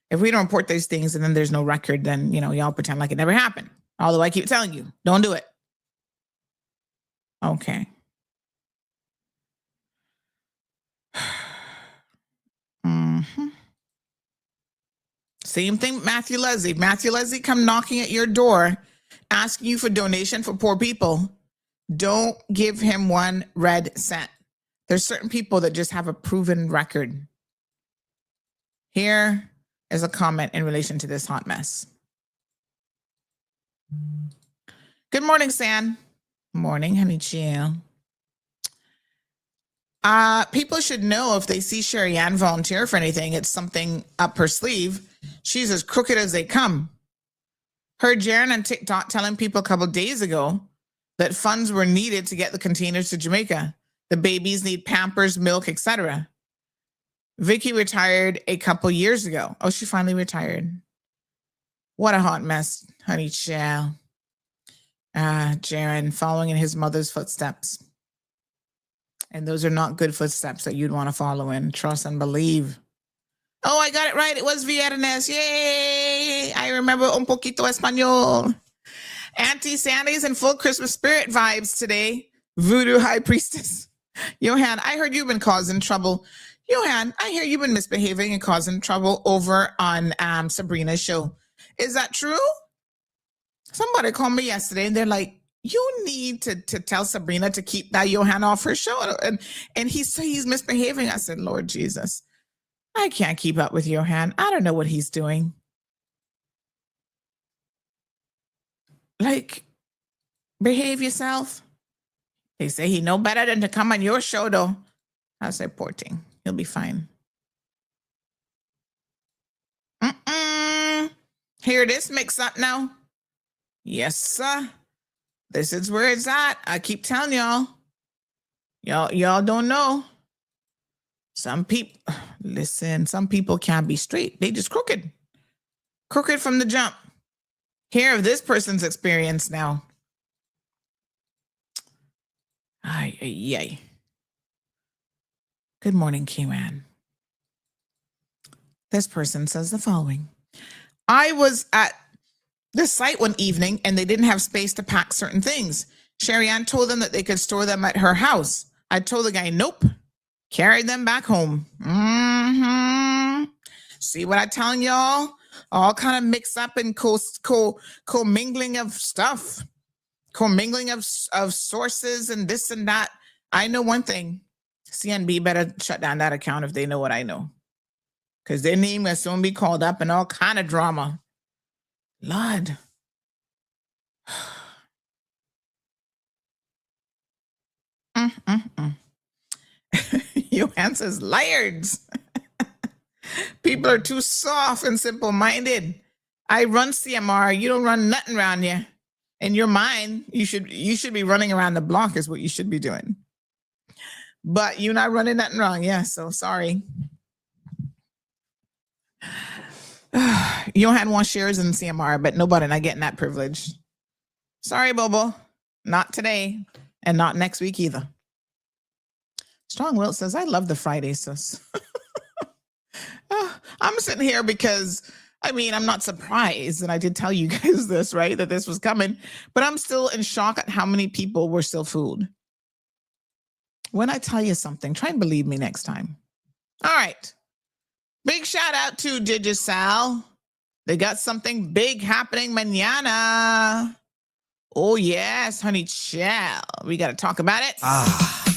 if we don't report these things and then there's no record, then, you know, y'all pretend like it never happened. Although I keep telling you, don't do it. Okay. Mm-hmm. Same thing, Matthew Leslie. Matthew Leslie come knocking at your door, asking you for donation for poor people. Don't give him one red cent. There's certain people that just have a proven record. Here is a comment in relation to this hot mess. Good morning, San. Morning, honey chill. People should know if they see Sherry Ann volunteer for anything, it's something up her sleeve. She's as crooked as they come. Heard Jaren on TikTok telling people a couple days ago that funds were needed to get the containers to Jamaica. The babies need Pampers, milk, etc. Vicky retired a couple years ago. Oh, she finally retired. What a hot mess, honey child. Jaren following in his mother's footsteps. And those are not good footsteps that you'd want to follow in. Trust and believe. Oh, I got it right. It was Viernes. Yay! I remember un poquito español. Auntie Sandy's in full Christmas spirit vibes today. Voodoo High Priestess. Johan, I heard you've been causing trouble. Johan, I hear you've been misbehaving and causing trouble over on Sabrina's show. Is that true? Somebody called me yesterday and they're like, you need to tell Sabrina to keep that Johan off her show. And he said he's misbehaving. I said, Lord Jesus, I can't keep up with Johan. I don't know what he's doing. Like, behave yourself. They say he know better than to come on your show, though. I said, poor thing. He'll be fine. Hear this mix up now? Yes, sir. This is where it's at. I keep telling y'all. Y'all don't know. Some people, listen, some people can't be straight. They just crooked. Crooked from the jump. Hear of this person's experience now. Ay. Good morning, K-Man. This person says the following. I was at the site one evening and they didn't have space to pack certain things. Sherry Ann told them that they could store them at her house. I told the guy, nope, carried them back home. See what I'm telling y'all? All kind of mix up and co-mingling of stuff. Co-mingling of sources and this and that. I know one thing. CNB better shut down that account if they know what I know. Because their name will soon be called up and all kind of drama. Lord. Johan says, liars. People are too soft and simple-minded. I run CMR. You don't run nothing around here. In your mind, you should be running around the block is what you should be doing. But you're not running nothing wrong. Yeah, so sorry. Johan wants shares in CMR, but nobody not getting that privilege. Sorry, Bobo. Not today and not next week either. Strong Will says, I love the Friday, sis. I'm sitting here because, I'm not surprised. And I did tell you guys this, right? That this was coming. But I'm still in shock at how many people were still fooled. When I tell you something, try and believe me next time. All right. Big shout out to Digicel. They got something big happening mañana. Oh, yes, honey child. We got to talk about it.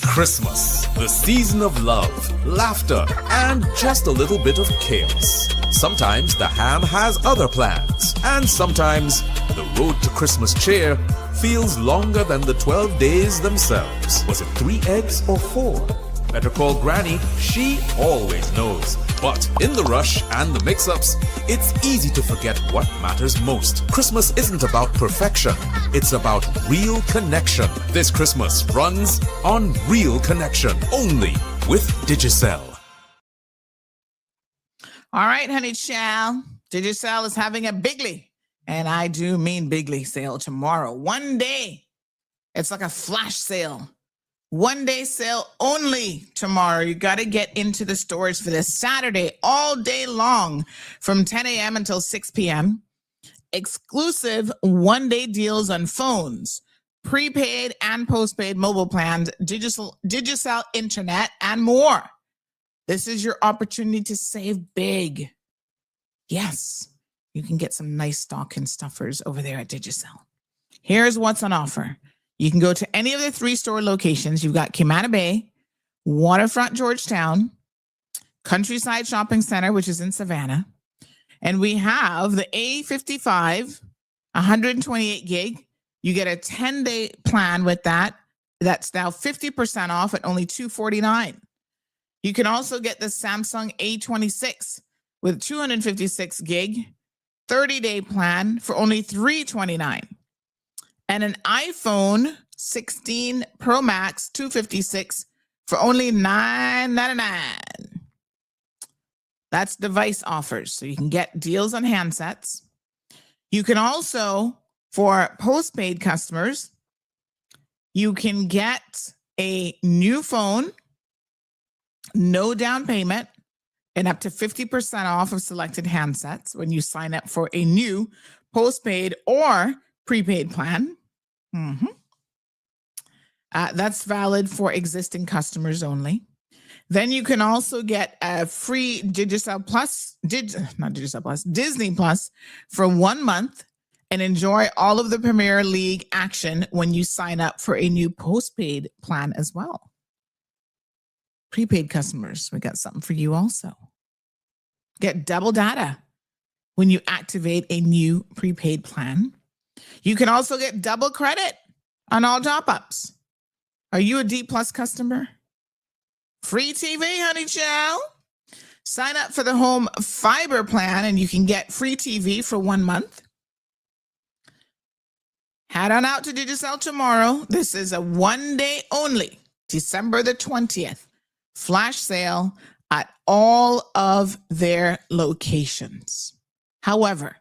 Christmas, the season of love, laughter, and just a little bit of chaos. Sometimes the ham has other plans, and sometimes the road to Christmas cheer feels longer than the 12 days themselves. Was it 3 eggs or 4? Better call Granny, she always knows. But in the rush and the mix-ups, it's easy to forget what matters most. Christmas isn't about perfection, it's about real connection. This Christmas runs on Real Connection, only with Digicel. All right, honey child. Digicel is having a bigly, and I do mean bigly sale tomorrow. One day. It's like a flash sale. 1 day sale only tomorrow. You got to get into the stores for this Saturday all day long from 10 a.m. until 6 p.m. Exclusive 1 day deals on phones, prepaid and postpaid mobile plans, Digicel internet, and more. This is your opportunity to save big. Yes, you can get some nice stocking stuffers over there at Digicel. Here's what's on offer. You can go to any of the 3 store locations. You've got Camana Bay, Waterfront Georgetown, Countryside Shopping Center, which is in Savannah. And we have the A55, 128 gig, You get a 10-day plan with that. That's now 50% off at only $249. You can also get the Samsung A26 with 256 gig, 30-day plan for only $329. And an iPhone 16 Pro Max 256 for only $999. That's device offers. So you can get deals on handsets. You can also, for postpaid customers, you can get a new phone, no down payment, and up to 50% off of selected handsets when you sign up for a new postpaid or prepaid plan. That's valid for existing customers only. Then you can also get a free Disney Plus for 1 month and enjoy all of the Premier League action when you sign up for a new postpaid plan as well. Prepaid customers, we got something for you also. Get double data when you activate a new prepaid plan. You can also get double credit on all top-ups. Are you a D Plus customer? Free TV, honey child. Sign up for the home fiber plan and you can get free TV for 1 month. Head on out to Digicel tomorrow. This is a 1 day only, December the 20th, flash sale at all of their locations. However,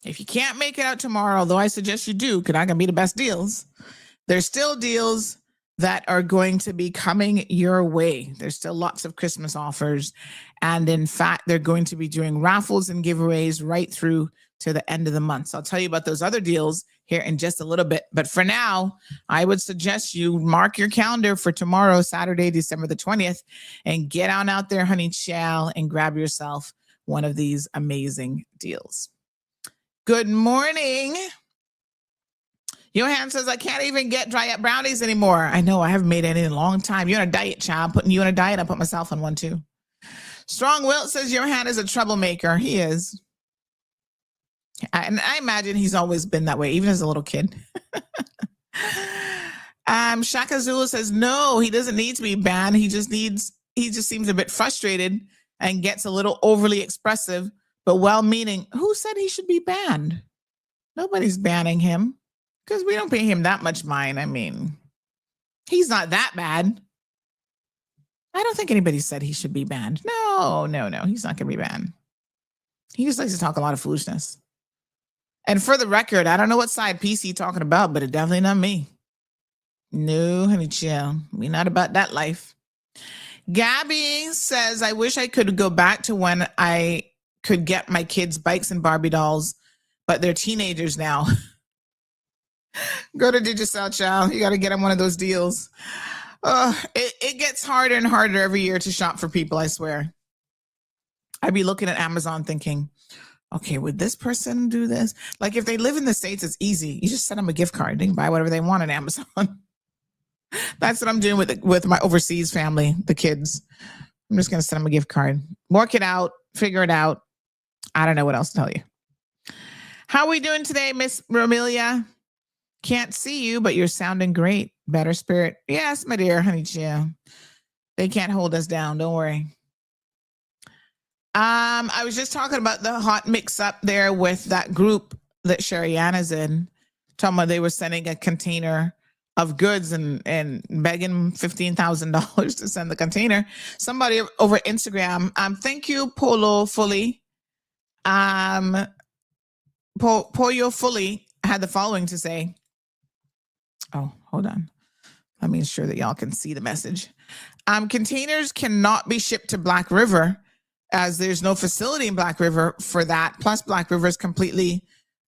if you can't make it out tomorrow, although I suggest you do, because I can be the best deals, there's still deals that are going to be coming your way. There's still lots of Christmas offers. And in fact, they're going to be doing raffles and giveaways right through to the end of the month. So I'll tell you about those other deals here in just a little bit. But for now, I would suggest you mark your calendar for tomorrow, Saturday, December the 20th, and get on out there, honey child, and grab yourself one of these amazing deals. Good morning. Johan says, I can't even get dry up brownies anymore. I know, I haven't made any in a long time. You're on a diet, child. Putting you on a diet, I put myself on one too. Strong Wilt says, Johan is a troublemaker. He is. And I imagine he's always been that way, even as a little kid. Shaka Zulu says, no, he doesn't need to be banned. He just seems a bit frustrated and gets a little overly expressive, but well-meaning. Who said he should be banned? Nobody's banning him. Because we don't pay him that much mind. I mean, he's not that bad. I don't think anybody said he should be banned. No. He's not going to be banned. He just likes to talk a lot of foolishness. And for the record, I don't know what side PC talking about, but it definitely not me. No, honey, chill. We're not about that life. Gabby says, I wish I could go back to when I could get my kids bikes and Barbie dolls, but they're teenagers now. Go to Digicel, child. You got to get them one of those deals. It gets harder and harder every year to shop for people, I swear. I'd be looking at Amazon thinking, okay, would this person do this? Like if they live in the States, it's easy. You just send them a gift card. They can buy whatever they want on Amazon. That's what I'm doing with my overseas family, the kids. I'm just going to send them a gift card. Work it out. Figure it out. I don't know what else to tell you. How are we doing today, Miss Romelia? Can't see you, but you're sounding great. Better spirit. Yes, my dear honey chill. They can't hold us down. Don't worry. I was just talking about the hot mix up there with that group that Sherry Ann is in. Talking about they were sending a container of goods and begging $15,000 to send the container. Somebody over Instagram. Thank you, Polo Fully. Pollo Fully had the following to say. Oh, hold on. Let me ensure that y'all can see the message. Containers cannot be shipped to Black River as there's no facility in Black River for that. Plus, Black River is completely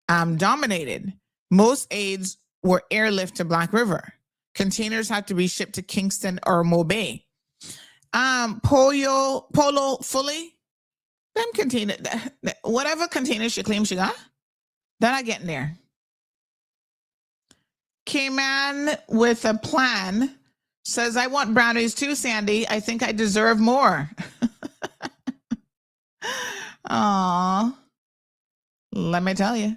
dominated. Most aids were airlift to Black River. Containers have to be shipped to Kingston or Mobay. Polo Fully, them container, whatever containers she claims she got, they're not getting there. Came in with a plan, says, I want brownies too, Sandy. I think I deserve more. Aw, let me tell you.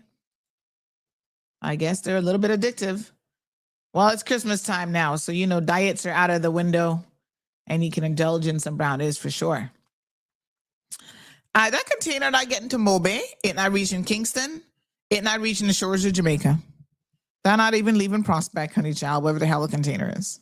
I guess they're a little bit addictive. Well, it's Christmas time now, so diets are out of the window, and you can indulge in some brownies for sure. That container not getting to Mobe, it not reaching Kingston, it not reaching the shores of Jamaica. They're not even leaving Prospect, honey child, wherever the hell the container is.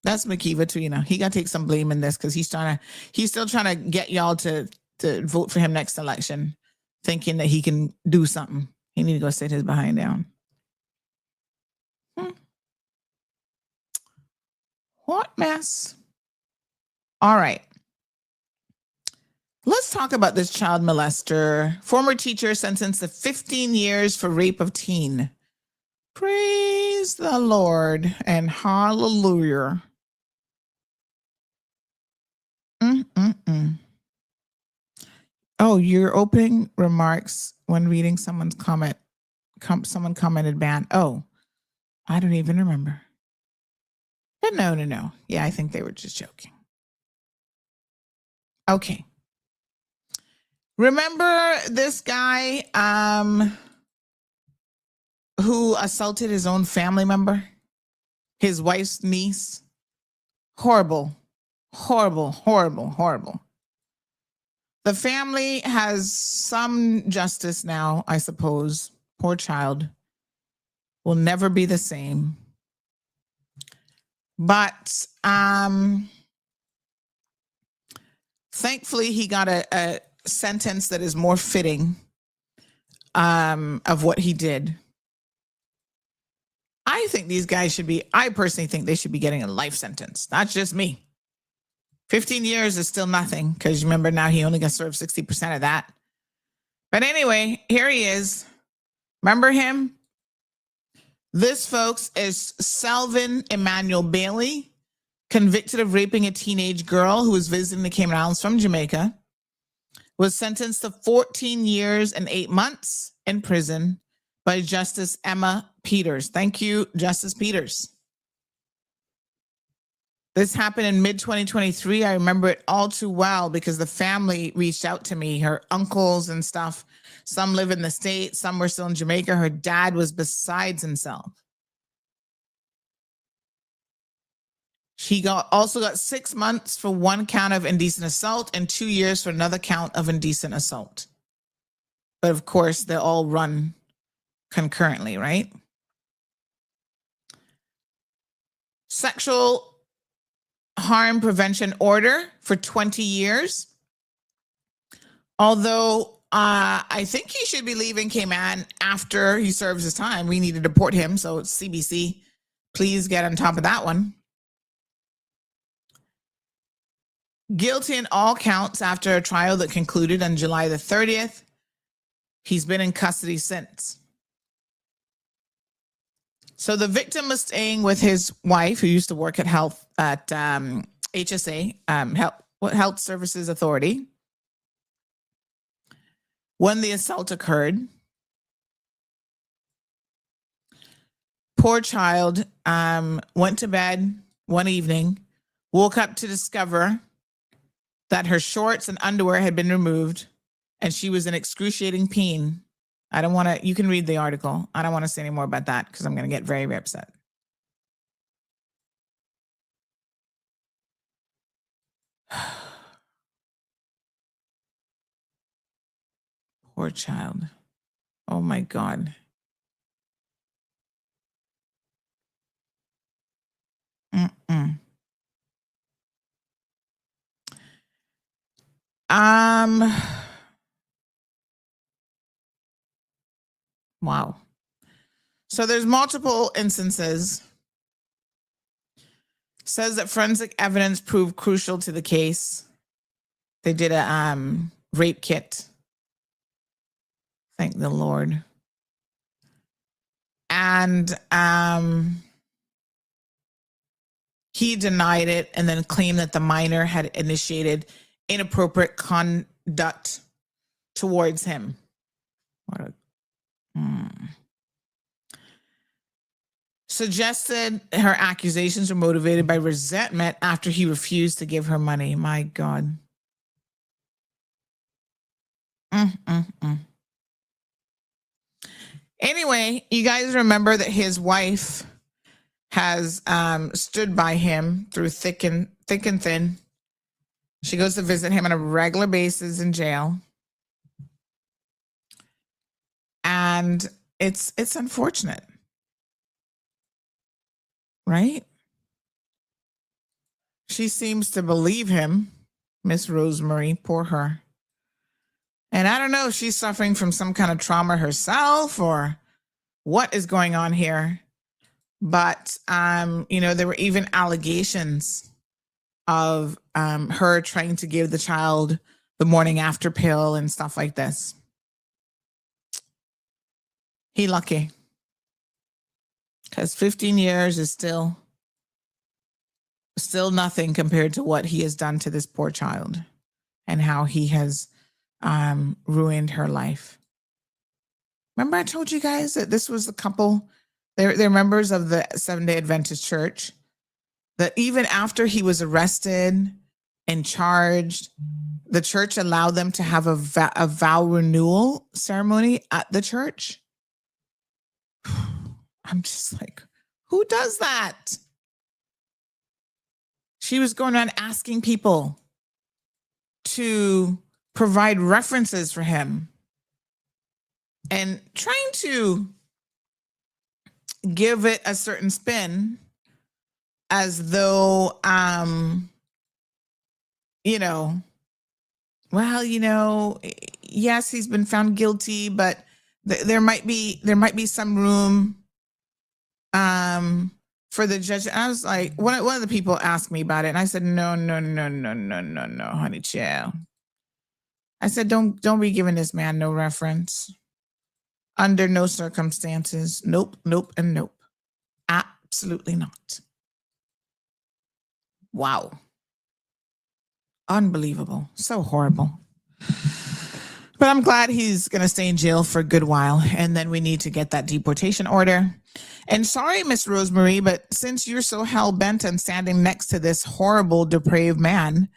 That's McKeever too, he got to take some blame in this because he's still trying to get y'all to vote for him next election, thinking that he can do something. He need to go sit his behind down. What mess? All right. Let's talk about this child molester. Former teacher sentenced to 15 years for rape of teen. Praise the Lord and hallelujah. Oh, your opening remarks when reading someone's comment. Someone commented ban. Oh, I don't even remember. But no. Yeah, I think they were just joking. Okay. Remember this guy who assaulted his own family member? His wife's niece? Horrible. The family has some justice now, I suppose. Poor child. Will never be the same. But thankfully, he got a sentence that is more fitting of what he did. I personally think they should be getting a life sentence. That's just me. 15 years is still nothing because remember now he only got served 60% of that. But anyway, here he is. Remember him? This, folks, is Selvin Emmanuel Bailey, convicted of raping a teenage girl who was visiting the Cayman Islands from Jamaica, was sentenced to 14 years and 8 months in prison by Justice Emma Peters. Thank you, Justice Peters. This happened in mid-2023. I remember it all too well because the family reached out to me, her uncles and stuff. Some live in the States, some were still in Jamaica. Her dad was besides himself. She also got 6 months for one count of indecent assault and 2 years for another count of indecent assault. But of course, they all run concurrently, right? Sexual harm prevention order for 20 years. Although I think he should be leaving Cayman after he serves his time. We need to deport him. So CBC, please get on top of that one. Guilty in all counts after a trial that concluded on July the 30th. He's been in custody since. So the victim was staying with his wife, who used to work at HSA, Health Services Authority, when the assault occurred. Poor child went to bed one evening, woke up to discover that her shorts and underwear had been removed, and she was in excruciating pain. I don't want to, you can read the article. I don't want to say any more about that because I'm going to get very, very upset. Poor child. Oh my God. Wow. So there's multiple instances. Says that forensic evidence proved crucial to the case. They did a rape kit. Thank the Lord. And he denied it and then claimed that the minor had initiated inappropriate conduct towards him. What a Suggested her accusations were motivated by resentment after he refused to give her money. My God. Anyway, you guys remember that his wife has stood by him through thick and thin. She goes to visit him on a regular basis in jail. And it's unfortunate. Right? She seems to believe him, Miss Rosemary, poor her. And I don't know if she's suffering from some kind of trauma herself or what is going on here. But, there were even allegations of her trying to give the child the morning after pill and stuff like this. He lucky. Because 15 years is still nothing compared to what he has done to this poor child and how he has ruined her life. Remember I told you guys that this was the couple, they're members of the Seventh-day Adventist Church, that even after he was arrested and charged, the church allowed them to have a vow renewal ceremony at the church. I'm just like, who does that? She was going around asking people to provide references for him and trying to give it a certain spin as though, yes, he's been found guilty, but there might be some room for the judge. And I was like, one of the people asked me about it, and I said, no, honey child. I said, don't be giving this man no reference. Under no circumstances. Nope, and nope. Absolutely not. Wow. Unbelievable. So horrible. But I'm glad he's going to stay in jail for a good while. And then we need to get that deportation order. And sorry, Miss Rosemary, but since you're so hell-bent on standing next to this horrible, depraved man,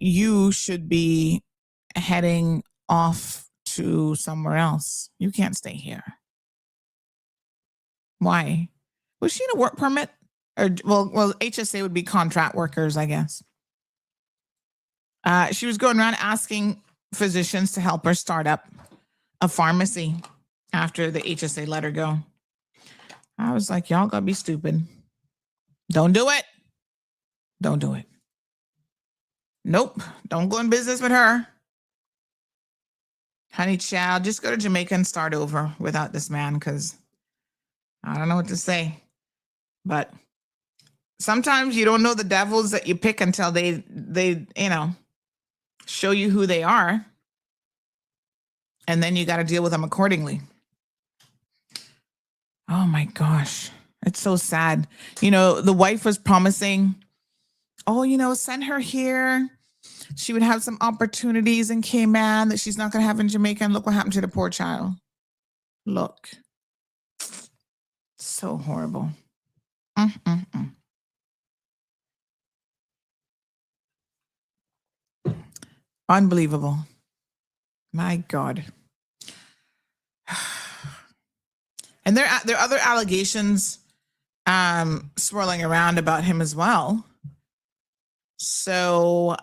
you should be heading off to somewhere else. You can't stay here. Why? Was she in a work permit? Or well, HSA would be contract workers, I guess. She was going around asking physicians to help her start up a pharmacy after the HSA let her go. I was like, y'all gotta be stupid. Don't do it. Don't do it. Nope. Don't go in business with her. Honey child, just go to Jamaica and start over without this man, because I don't know what to say. But sometimes you don't know the devils that you pick until they show you who they are. And then you got to deal with them accordingly. Oh my gosh. It's so sad. The wife was promising, send her here. She would have some opportunities in Cayman that she's not going to have in Jamaica. And look what happened to the poor child. Look. So horrible. Unbelievable. My God. And there are other allegations swirling around about him as well. So,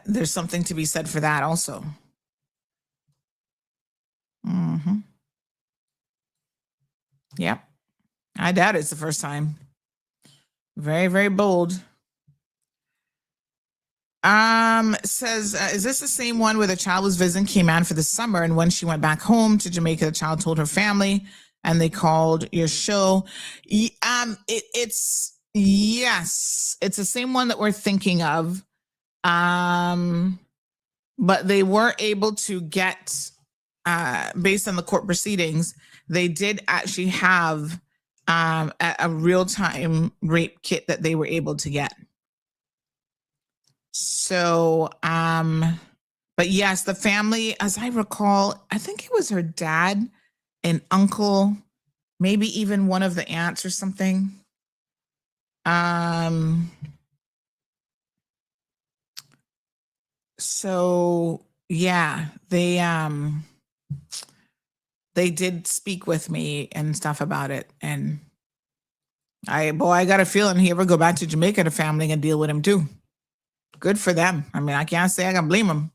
there's something to be said for that also. Yep. I doubt it's the first time. Very, very bold. Says, is this the same one where the child was visiting Cayman for the summer, and when she went back home to Jamaica, the child told her family and they called your show? It's yes, it's the same one that we're thinking of. But they were able to get, based on the court proceedings, they did actually have a real-time rape kit that they were able to get. So, but yes, the family, as I recall, I think it was her dad and uncle, maybe even one of the aunts or something. They So yeah, they did speak with me and stuff about it, and I got a feeling he ever go back to Jamaica, the family and deal with him too. Good for them. I mean, I can't say I can blame them.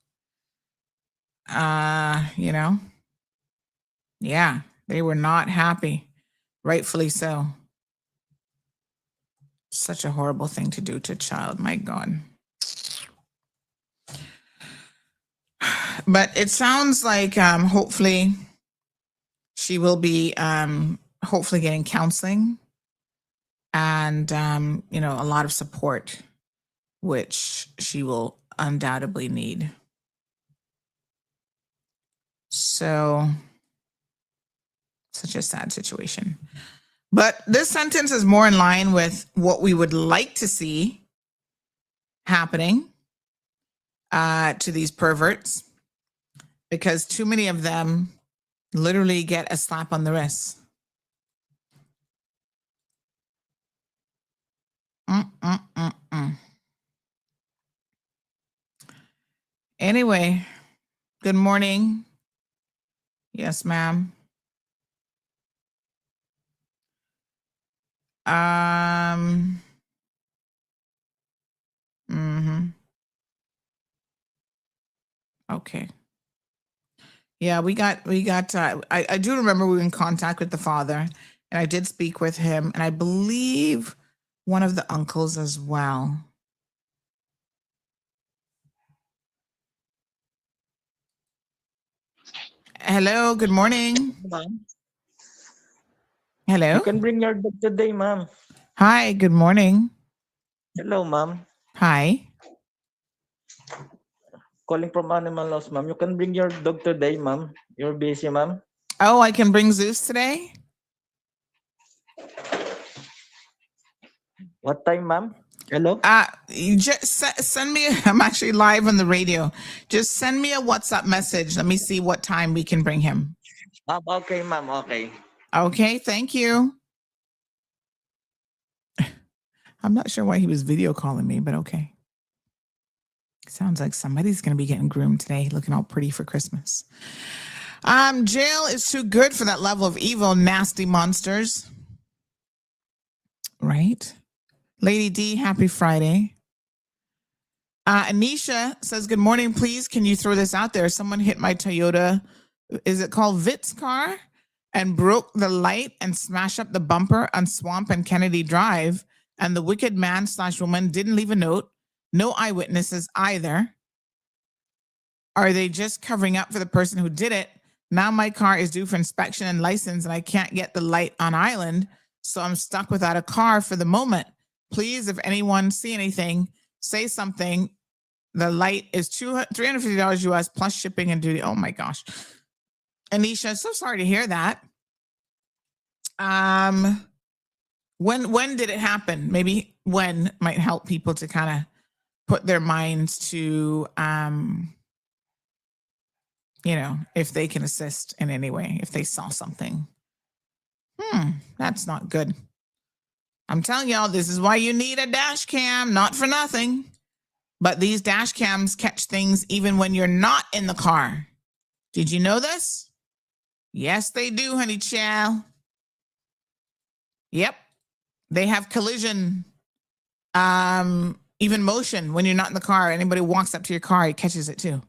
You know, yeah, they were not happy, rightfully so. Such a horrible thing to do to a child. My God. But it sounds like hopefully she will be hopefully getting counseling and a lot of support, which she will undoubtedly need. So such a sad situation. But this sentence is more in line with what we would like to see happening to these perverts, because too many of them literally get a slap on the wrist. Anyway, good morning. Yes, ma'am. Okay. Yeah, we got, I do remember we were in contact with the father, and I did speak with him, and I believe one of the uncles as well. Hello, good morning. Ma'am, Hello. you can bring your dog today, ma'am. Hi, good morning. Hello, ma'am. Hi. Calling from Animal House, ma'am. You can bring your dog today, ma'am. You're busy, ma'am. Oh, I can bring Zeus today? What time, ma'am? Hello? You just send me, I'm actually live on the radio. Just send me a WhatsApp message. Let me see what time we can bring him. Okay, ma'am. Okay. Okay, thank you. I'm not sure why he was video calling me, but okay. Sounds like somebody's going to be getting groomed today, looking all pretty for Christmas. Jail is too good for that level of evil, nasty monsters. Right? Lady D, happy Friday. Anisha says, good morning, please. Can you throw this out there? Someone hit my Toyota, is it called Vitz car, and broke the light and smashed up the bumper on Swamp and Kennedy Drive. And the wicked man / woman didn't leave a note. No eyewitnesses either. Are they just covering up for the person who did it? Now my car is due for inspection and license, and I can't get the light on island. So I'm stuck without a car for the moment. Please, if anyone see anything, say something. The light is $350 US plus shipping and duty. Oh my gosh. Anisha, so sorry to hear that. When did it happen? Maybe when might help people to kind of put their minds to, if they can assist in any way, if they saw something. That's not good. I'm telling y'all, this is why you need a dash cam, not for nothing. But these dash cams catch things even when you're not in the car. Did you know this? Yes, they do, honey child. Yep. They have collision, even motion when you're not in the car. Anybody walks up to your car, it catches it too.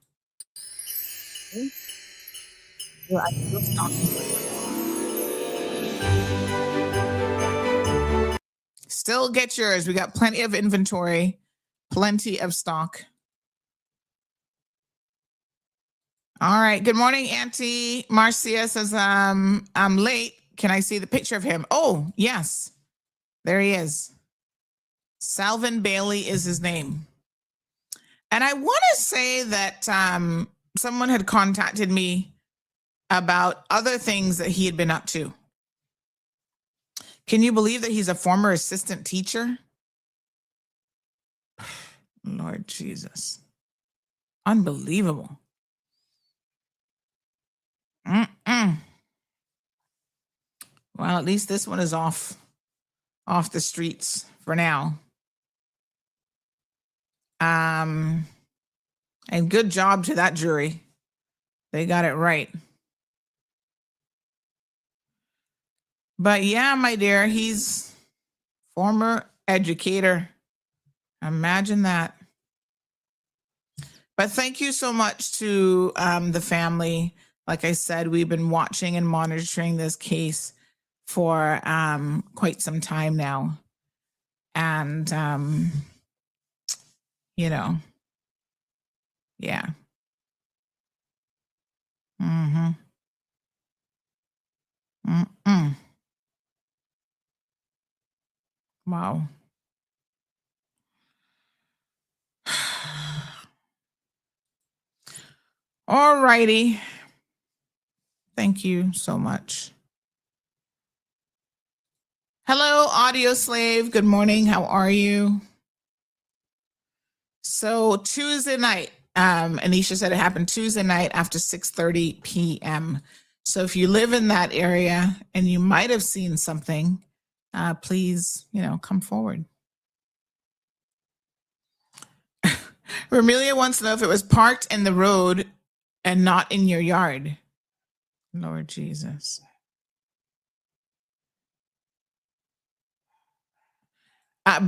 Still get yours. We got plenty of inventory, plenty of stock. All right. Good morning, Auntie. Marcia says, I'm late. Can I see the picture of him? Oh, yes. There he is. Salvin Bailey is his name. And I want to say that someone had contacted me about other things that he had been up to. Can you believe that he's a former assistant teacher? Lord Jesus. Unbelievable. Well, at least this one is off the streets for now. And And good job to that jury. They got it right. But yeah, my dear, he's former educator. Imagine that. But thank you so much to the family. Like I said, we've been watching and monitoring this case for quite some time now. And, you know, yeah. Mm-hmm. Mm-mm. Wow. All righty. Thank you so much. Hello, Audio Slave. Good morning. How are you? So Tuesday night, Anisha said it happened Tuesday night after 6:30 p.m. So if you live in that area and you might have seen something, please, come forward. Romelia wants to know if it was parked in the road and not in your yard. Lord Jesus.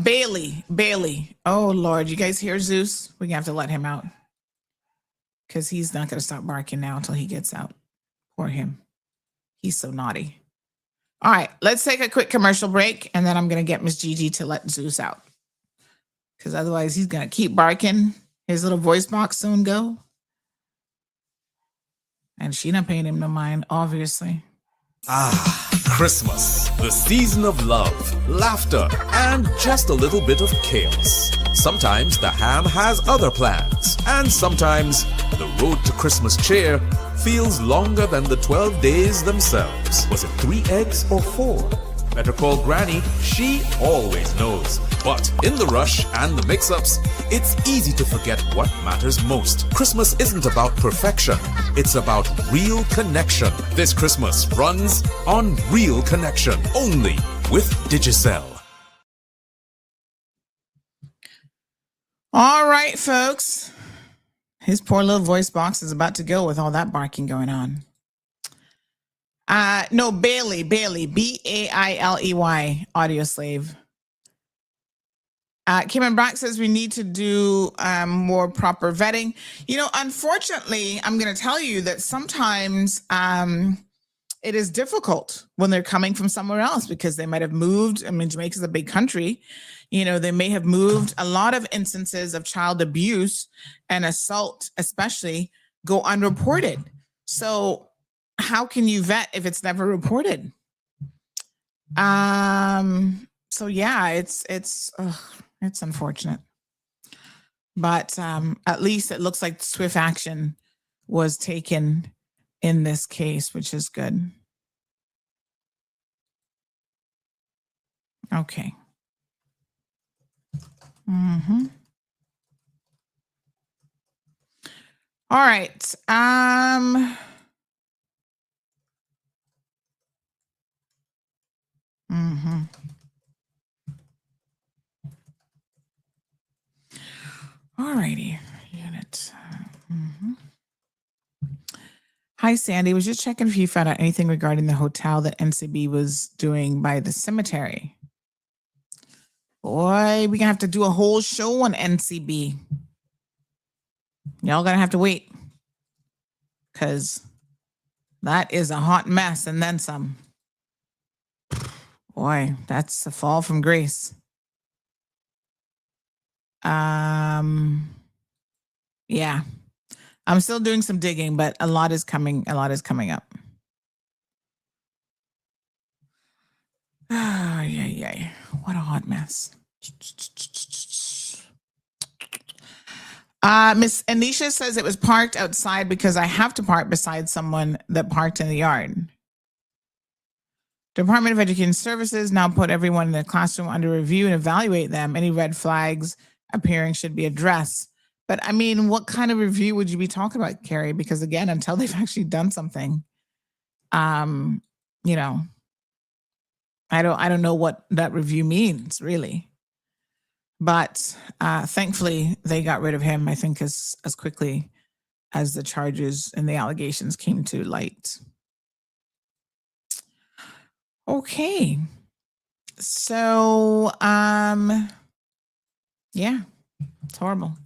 Bailey. Oh, Lord. You guys hear Zeus? We're going to have to let him out because he's not going to stop barking now until he gets out. Poor him. He's so naughty. All right. Let's take a quick commercial break, and then I'm going to get Miss Gigi to let Zeus out because otherwise he's going to keep barking. His little voice box soon go. And she not paying him no mind, obviously. Christmas, the season of love, laughter, and just a little bit of chaos. Sometimes the ham has other plans, and sometimes the road to Christmas cheer feels longer than the 12 days themselves. Was it 3 eggs or 4? Better call Granny, she always knows. But in the rush and the mix-ups, it's easy to forget what matters most. Christmas isn't about perfection, it's about real connection. This Christmas runs on Real Connection, only with Digicel. All right, folks. His poor little voice box is about to go with all that barking going on. No, Bailey, Bailey, Audio Slave. Kim Brock says we need to do more proper vetting. Unfortunately, I'm going to tell you that sometimes it is difficult when they're coming from somewhere else because they might have moved. I mean, Jamaica's a big country. They may have moved. A lot of instances of child abuse and assault, especially, go unreported. So how can you vet if it's never reported? So yeah, it's unfortunate, but at least it looks like swift action was taken in this case, which is good. Okay. Mm-hmm. All right. Mm-hmm. All righty. Unit. Mm-hmm. Hi, Sandy. Was just checking if you found out anything regarding the hotel that NCB was doing by the cemetery. Boy, we're going to have to do a whole show on NCB. Y'all going to have to wait because that is a hot mess and then some. Boy, that's a fall from grace. Yeah. I'm still doing some digging, but a lot is coming up. Yeah. What a hot mess. Miss Anisha says it was parked outside because I have to park beside someone that parked in the yard. Department of Education Services now put everyone in the classroom under review and evaluate them. Any red flags appearing should be addressed. But I mean, what kind of review would you be talking about, Carrie? Because again, until they've actually done something, I don't know what that review means, really. But thankfully, they got rid of him, I think, as quickly as the charges and the allegations came to light. Okay. So, yeah, it's horrible.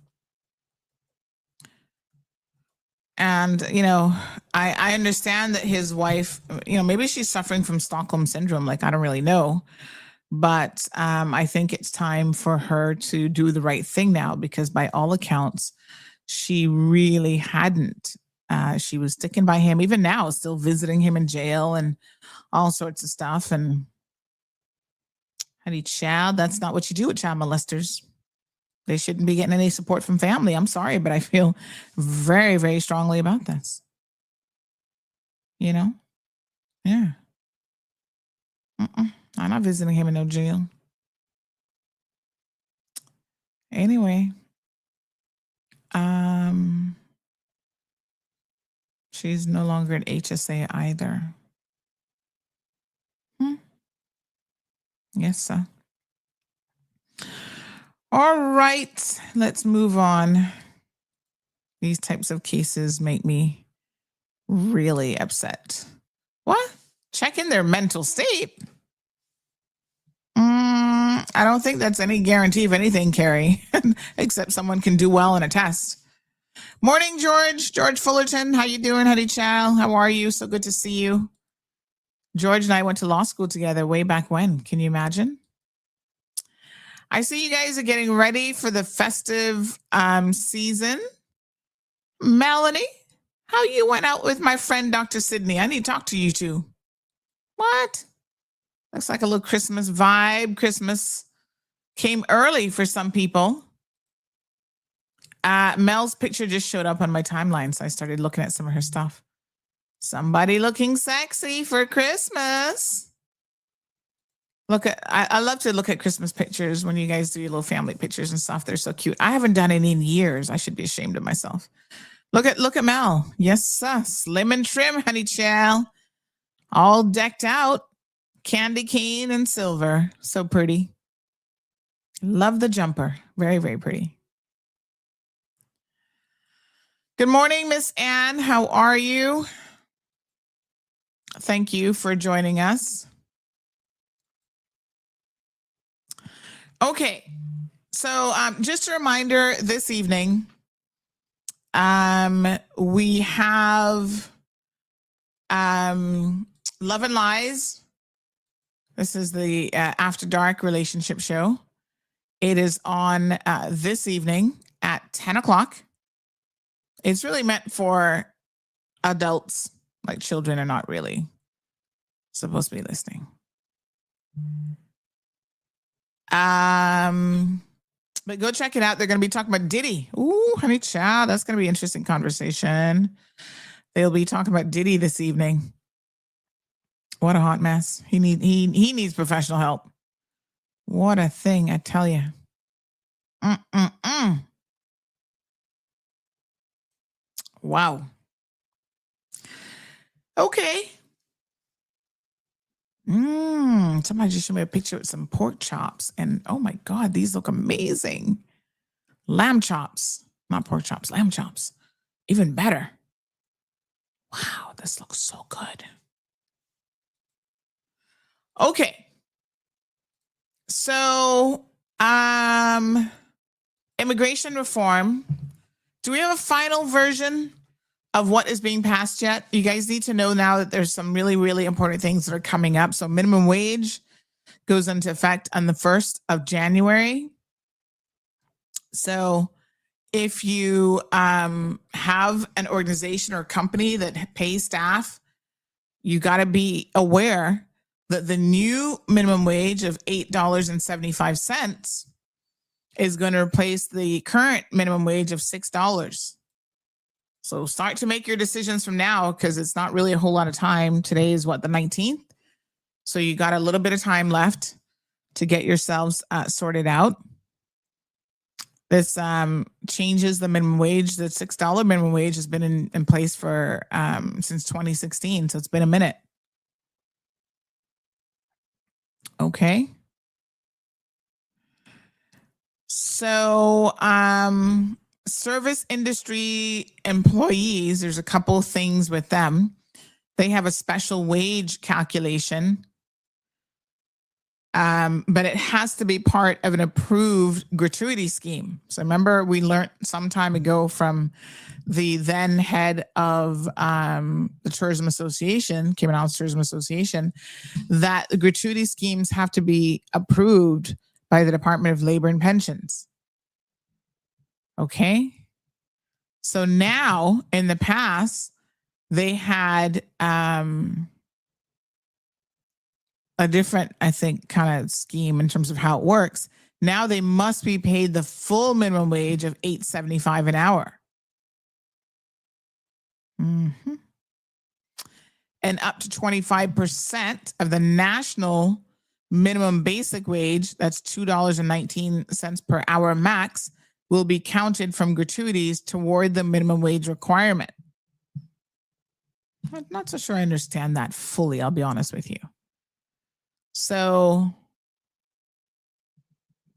And, I understand that his wife, maybe she's suffering from Stockholm syndrome. Like, I don't really know. But I think it's time for her to do the right thing now, because by all accounts, she really hadn't. She was sticking by him, even now, still visiting him in jail and all sorts of stuff. And honey, child, that's not what you do with child molesters. They shouldn't be getting any support from family. I'm sorry, but I feel very, very strongly about this. Yeah. I'm not visiting him in no jail. Anyway, she's no longer at HSA either. Yes, sir. All right, let's move on. These types of cases make me really upset. What? Check in their mental state? I don't think that's any guarantee of anything, Carrie, except someone can do well in a test. Morning, George Fullerton. How you doing, honey chow? How are you? So good to see you. George and I went to law school together way back when. Can you imagine? I see you guys are getting ready for the festive season. Melanie, how you went out with my friend Dr. Sydney? I need to talk to you two. What? Looks like a little Christmas vibe. Christmas came early for some people. Mel's picture just showed up on my timeline, so I started looking at some of her stuff. Somebody looking sexy for Christmas. I love to look at Christmas pictures when you guys do your little family pictures and stuff. They're so cute. I haven't done any in years. I should be ashamed of myself. Look at Mel. Yes, sir. Slim and trim, honey chow. All decked out. Candy cane and silver. So pretty. Love the jumper. Very, very pretty. Good morning, Miss Anne. How are you? Thank you for joining us. Okay. So just a reminder, this evening, we have Love and Lies. This is the After Dark relationship show. It is on this evening at 10 o'clock. It's really meant for adults. Like, children are not really supposed to be listening. But go check it out. They're going to be talking about Diddy. Ooh, honey child, that's going to be an interesting conversation. They'll be talking about Diddy this evening. What a hot mess. He needs professional help. What a thing, I tell you. Wow. Okay. Somebody just showed me a picture with some pork chops, and oh my God, these look amazing. Lamb chops, not pork chops, lamb chops. Even better. Wow, this looks so good. Okay. So, immigration reform. Do we have a final version of what is being passed yet? You guys need to know now that there's some really, really important things that are coming up. So minimum wage goes into effect on the 1st of January. So if you have an organization or company that pays staff, you got to be aware that the new minimum wage of $8.75 is going to replace the current minimum wage of $6. So start to make your decisions from now, because it's not really a whole lot of time. Today is what, the 19th? So you got a little bit of time left to get yourselves sorted out. This changes the minimum wage. The $6 minimum wage has been in place for since 2016. So it's been a minute. Okay. So, service industry employees, there's a couple things with them. They have a special wage calculation, but it has to be part of an approved gratuity scheme. So remember, we learned some time ago from the then head of the Tourism Association, Cayman Islands Tourism Association, that the gratuity schemes have to be approved by the Department of Labor and Pensions. Okay. So now in the past, they had a different, I think, kind of scheme in terms of how it works. Now they must be paid the full minimum wage of $8.75 an hour. Mm-hmm. And up to 25% of the national minimum basic wage, that's $2.19 per hour max, will be counted from gratuities toward the minimum wage requirement. I'm not so sure I understand that fully, I'll be honest with you. So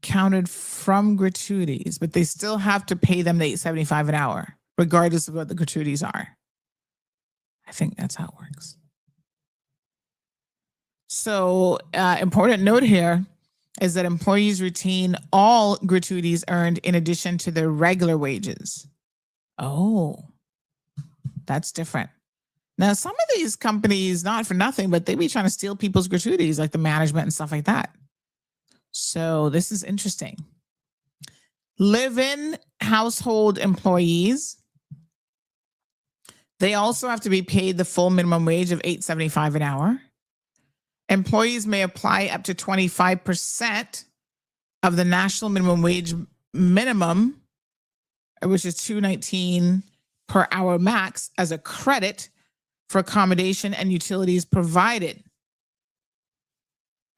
counted from gratuities, but they still have to pay them the $8.75 an hour, regardless of what the gratuities are. I think that's how it works. So important note here is that employees retain all gratuities earned in addition to their regular wages. Oh, that's different. Now, some of these companies, not for nothing, but they be trying to steal people's gratuities, like the management and stuff like that. So this is interesting. Live-in household employees, they also have to be paid the full minimum wage of $8.75 an hour. Employees may apply up to 25% of the national minimum wage minimum, which is $2.19 per hour max, as a credit for accommodation and utilities provided.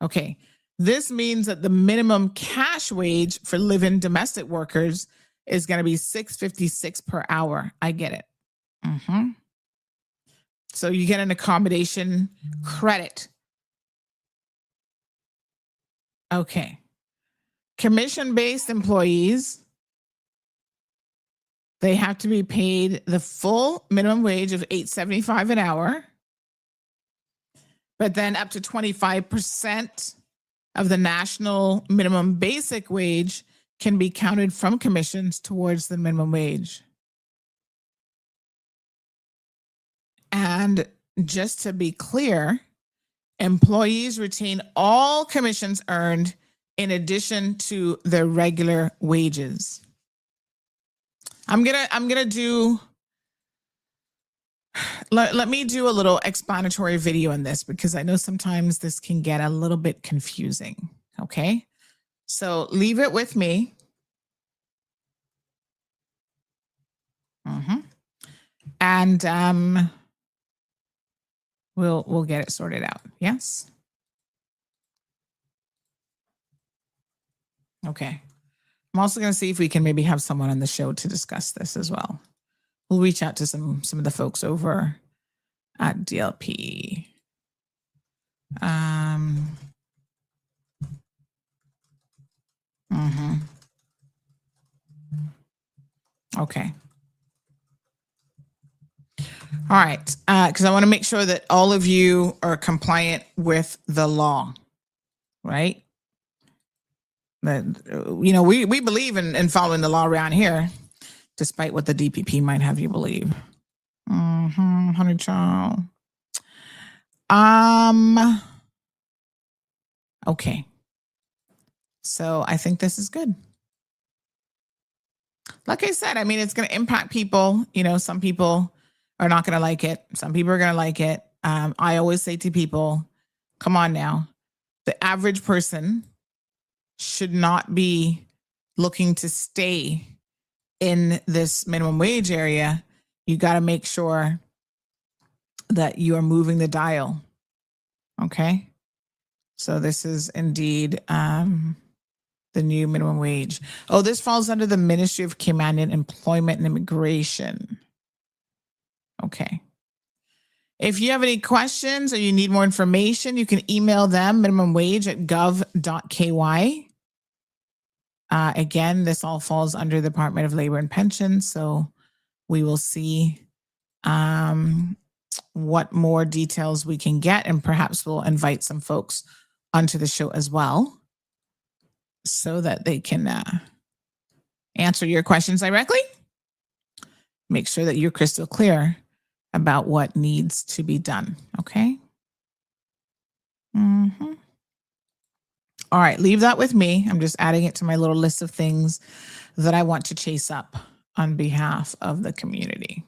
Okay, this means that the minimum cash wage for live-in domestic workers is going to be $6.56 per hour. I get it. Mm-hmm. So you get an accommodation credit. Okay. Commission-based employees, they have to be paid the full minimum wage of $8.75 an hour, but then up to 25% of the national minimum basic wage can be counted from commissions towards the minimum wage. And just to be clear, employees retain all commissions earned in addition to their regular wages. I'm gonna do, let me do a little explanatory video on this, because I know sometimes this can get a little bit confusing. Okay, so leave it with me. And we'll get it sorted out. Yes. Okay. I'm also going to see if we can maybe have someone on the show to discuss this as well. We'll reach out to some of the folks over at DLP. Okay. All right, because I want to make sure that all of you are compliant with the law, right? That, you know, we believe in following the law around here, despite what the DPP might have you believe. Honey child. Okay. So I think this is good. Like I said, I mean, it's going to impact people. You know, some people are not going to like it. Some people are going to like it. I always say to people, come on now. The average person should not be looking to stay in this minimum wage area. You got to make sure that you are moving the dial. Okay. So this is indeed the new minimum wage. Oh, this falls under the Ministry of Caymanian Employment and Immigration. Okay. If you have any questions or you need more information, you can email them minimumwage@gov.ky. Again, this all falls under the Department of Labor and Pensions, so we will see what more details we can get, and perhaps we'll invite some folks onto the show as well so that they can answer your questions directly. Make sure that you're crystal clear about what needs to be done, okay? All right, leave that with me. I'm just adding it to my little list of things that I want to chase up on behalf of the community.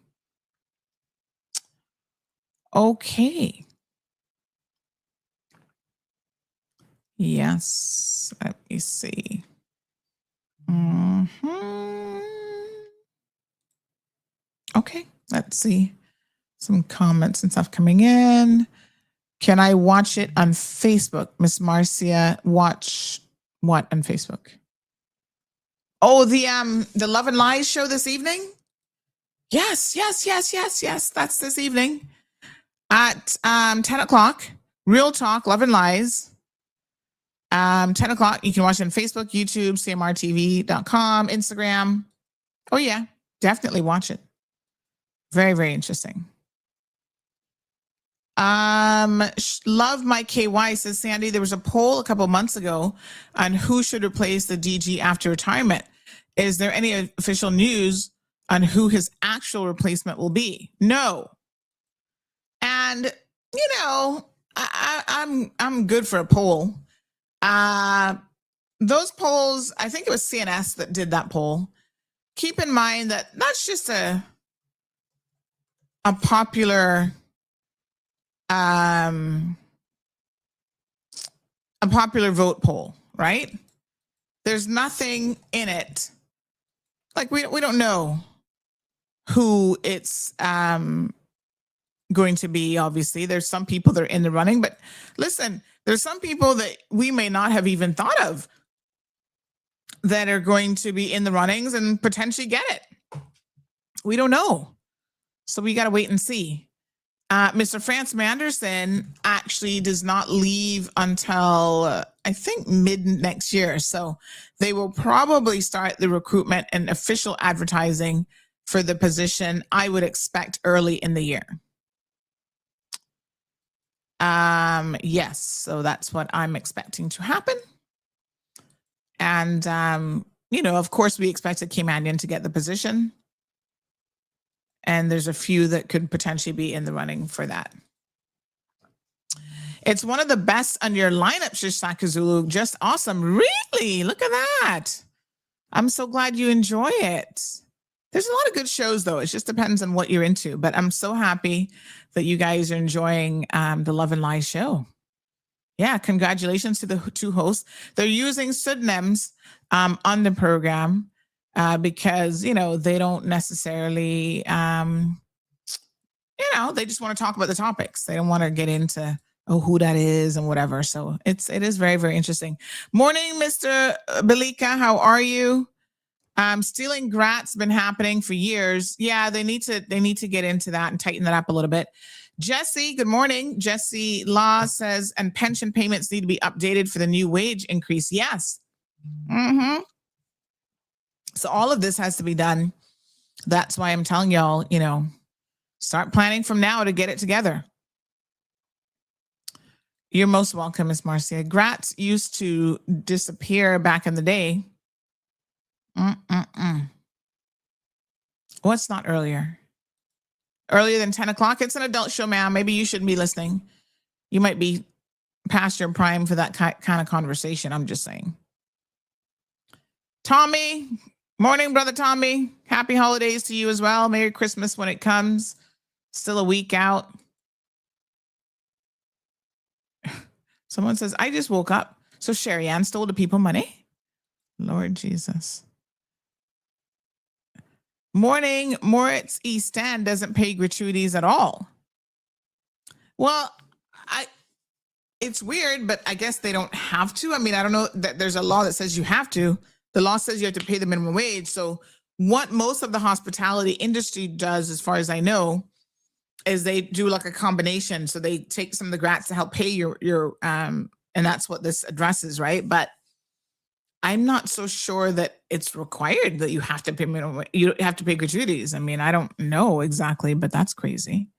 Okay. Yes, let me see. Okay, let's see. Some comments and stuff coming in. Can I watch it on Facebook? Miss Marcia, watch what on Facebook? Oh, the Love and Lies show this evening? Yes. That's this evening at 10 o'clock. Real Talk, Love and Lies. 10 o'clock. You can watch it on Facebook, YouTube, cmrtv.com, Instagram. Oh, yeah. Definitely watch it. Very, very interesting. Love My KY says, Sandy, there was a poll a couple months ago on who should replace the DG after retirement. Is there any official news on who his actual replacement will be? No. And, you know, I'm good for a poll. Those polls, I think it was CNS that did that poll. Keep in mind that that's just a popular vote poll, right? There's nothing in it. Like we don't know who it's going to be. Obviously, there's some people that are in the running, but listen, there's some people that we may not have even thought of that are going to be in the runnings and potentially get it. We don't know. So we got to wait and see. Mr. France Manderson actually does not leave until I think mid next year. So they will probably start the recruitment and official advertising for the position, I would expect, early in the year. Yes, so that's what I'm expecting to happen. And, you know, of course, we expected Kimanian to get the position. And there's a few that could potentially be in the running for that. It's one of the best on your lineup, Shishaka Zulu. Just awesome. Really? Look at that. I'm so glad you enjoy it. There's a lot of good shows, though. It just depends on what you're into. But I'm so happy that you guys are enjoying the Love and Lies show. Yeah, congratulations to the two hosts. They're using pseudonyms on the program. Because, you know, they don't necessarily, you know, they just want to talk about the topics. They don't want to get into, who that is and whatever. So it is very, very interesting. Morning, Mr. Belika. How are you? Stealing grats been happening for years. Yeah, they need to get into that and tighten that up a little bit. Jesse, good morning. Jesse Law says, and pension payments need to be updated for the new wage increase. Yes. So all of this has to be done. That's why I'm telling y'all, you know, start planning from now to get it together. You're most welcome, Miss Marcia. Grats used to disappear back in the day. What's not earlier? Earlier than 10 o'clock? It's an adult show, ma'am. Maybe you shouldn't be listening. You might be past your prime for that kind of conversation. I'm just saying. Tommy. Morning, Brother Tommy. Happy holidays to you as well. Merry Christmas when it comes. Still a week out. Someone says, I just woke up. So Sherry Ann stole the people money? Lord Jesus. Morning, Moritz East End doesn't pay gratuities at all. Well, it's weird, but I guess they don't have to. I mean, I don't know that there's a law that says you have to. The law says you have to pay the minimum wage. So what most of the hospitality industry does, as far as I know, is they do like a combination. So they take some of the grats to help pay your and that's what this addresses, right? But I'm not so sure that it's required that you have to pay minimum. You have to pay gratuities. I mean, I don't know exactly, but that's crazy.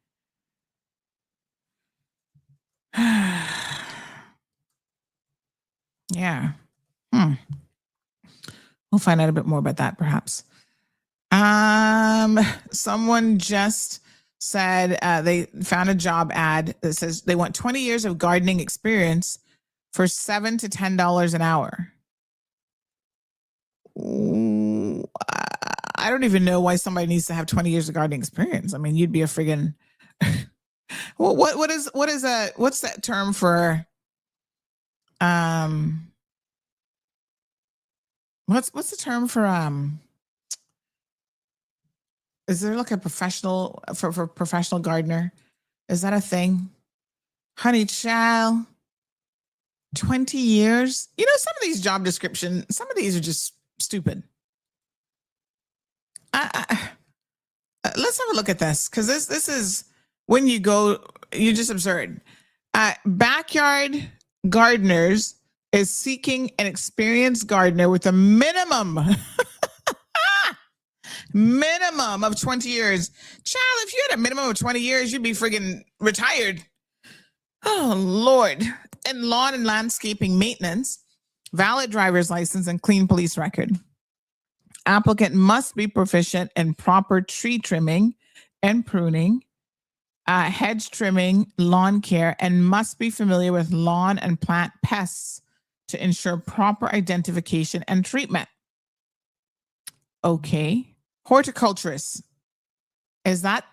Yeah. We'll find out a bit more about that, perhaps. Someone just said they found a job ad that says they want 20 years of gardening experience for $7 to $10 an hour. Ooh, I don't even know why somebody needs to have 20 years of gardening experience. I mean, you'd be a friggin' what's that term for what's the term for is there like a professional for professional gardener? Is that a thing? Honey child, 20 years. You know, some of these job descriptions, some of these are just stupid. Let's have a look at this, because this is when you go, you're just absurd. Backyard Gardeners is seeking an experienced gardener with a minimum of 20 years. Child, if you had a minimum of 20 years, you'd be friggin' retired. Oh, Lord. In lawn and landscaping maintenance, valid driver's license, and clean police record. Applicant must be proficient in proper tree trimming and pruning, hedge trimming, lawn care, and must be familiar with lawn and plant pests to ensure proper identification and treatment. Okay. Horticulturist. Is that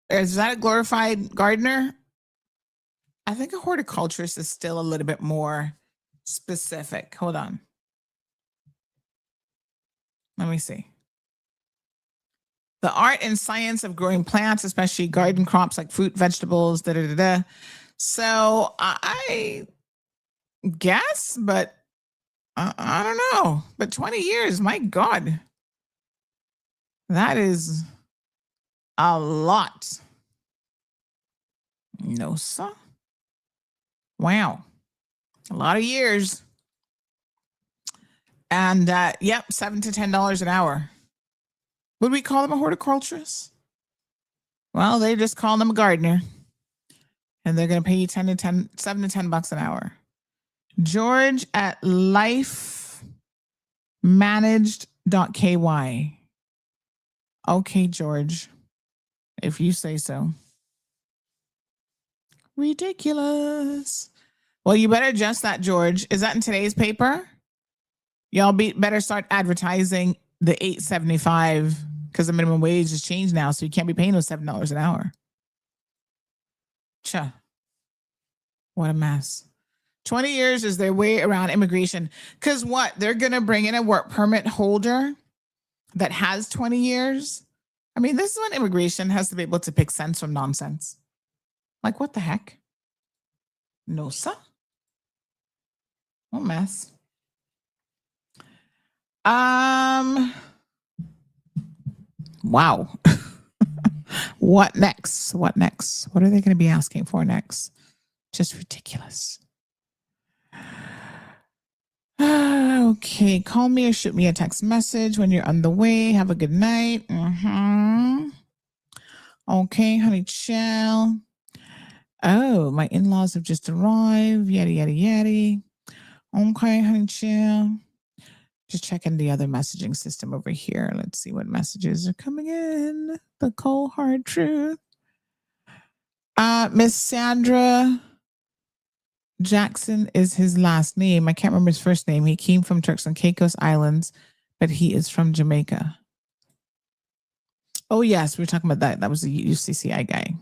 a glorified gardener? I think a horticulturist is still a little bit more specific. Hold on. Let me see. The art and science of growing plants, especially garden crops like fruit, vegetables, So I guess, but I don't know. But 20 years, my God. That is a lot. No, sir. Wow. A lot of years. And yep, $7 to $10 an hour. Would we call them a horticulturist? Well, they just call them a gardener. And they're going to pay you $7 to $10 an hour. George at lifemanaged.ky. Okay, George, if you say so. Ridiculous. Well, you better adjust that, George. Is that in today's paper? Y'all better start advertising the $8.75, because the minimum wage has changed now, so you can't be paying those $7 an hour. Cha. What a mess. 20 years is their way around immigration. Because what? They're going to bring in a work permit holder that has 20 years? I mean, this is when immigration has to be able to pick sense from nonsense. Like, what the heck? No, sir. What mess. Wow. What next? What next? What are they going to be asking for next? Just ridiculous. Okay, call me or shoot me a text message when you're on the way. Have a good night. Okay, honey, chill. Oh, my in-laws have just arrived. Yada, yada, yada. Okay, honey, chill. Just checking the other messaging system over here. Let's see what messages are coming in. The cold hard truth. Miss Sandra Jackson is his last name. I can't remember his first name. He came from Turks and Caicos Islands, but he is from Jamaica. Oh, yes, we were talking about that. That was the UCCI guy.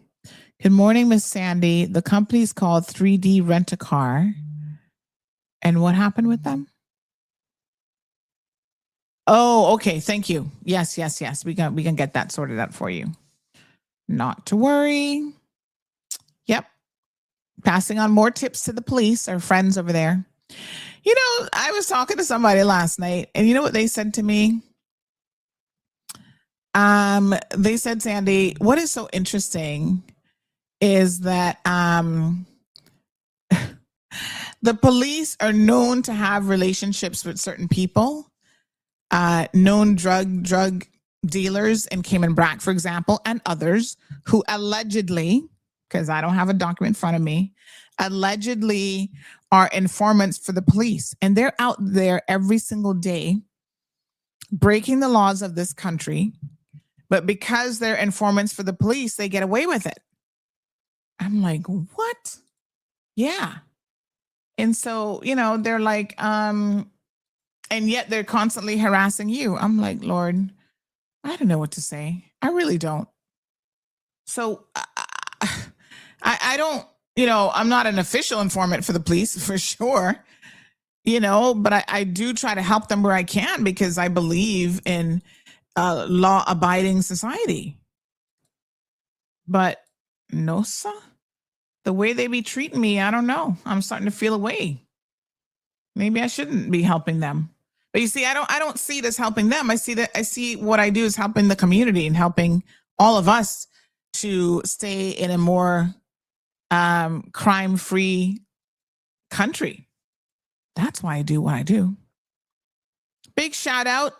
Good morning, Miss Sandy. The company's called 3D Rent-A-Car. And what happened with them? Oh, okay. Thank you. Yes. We can get that sorted out for you. Not to worry. Yep. Passing on more tips to the police, our friends over there. You know, I was talking to somebody last night, and you know what they said to me? They said, Sandy, what is so interesting is that The police are known to have relationships with certain people, known drug dealers in Cayman Brac, for example, and others who allegedly, because I don't have a document in front of me, allegedly are informants for the police. And they're out there every single day breaking the laws of this country. But because they're informants for the police, they get away with it. I'm like, what? Yeah. And so, they're like, and yet they're constantly harassing you. I'm like, Lord, I don't know what to say. I really don't. So I don't, I'm not an official informant for the police for sure, but I do try to help them where I can because I believe in law abiding society. But no, sir. The way they be treating me, I don't know. I'm starting to feel away. Maybe I shouldn't be helping them. But you see, I don't see it as helping them. I see what I do is helping the community and helping all of us to stay in a more crime-free country. That's why I do what I do. Big shout out.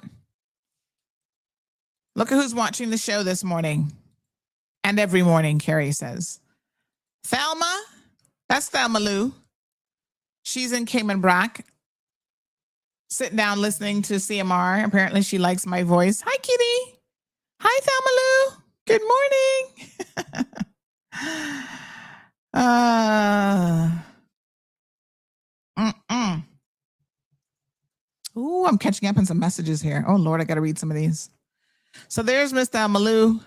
Look at who's watching the show this morning. And every morning, Carrie says. Thelma, that's Thelma Lou. She's in Cayman Brac, sitting down listening to CMR. Apparently, she likes my voice. Hi, Kitty. Hi, Thelma Lou. Good morning. Ooh, I'm catching up on some messages here. Oh, Lord, I got to read some of these. So there's Miss Thelma Lou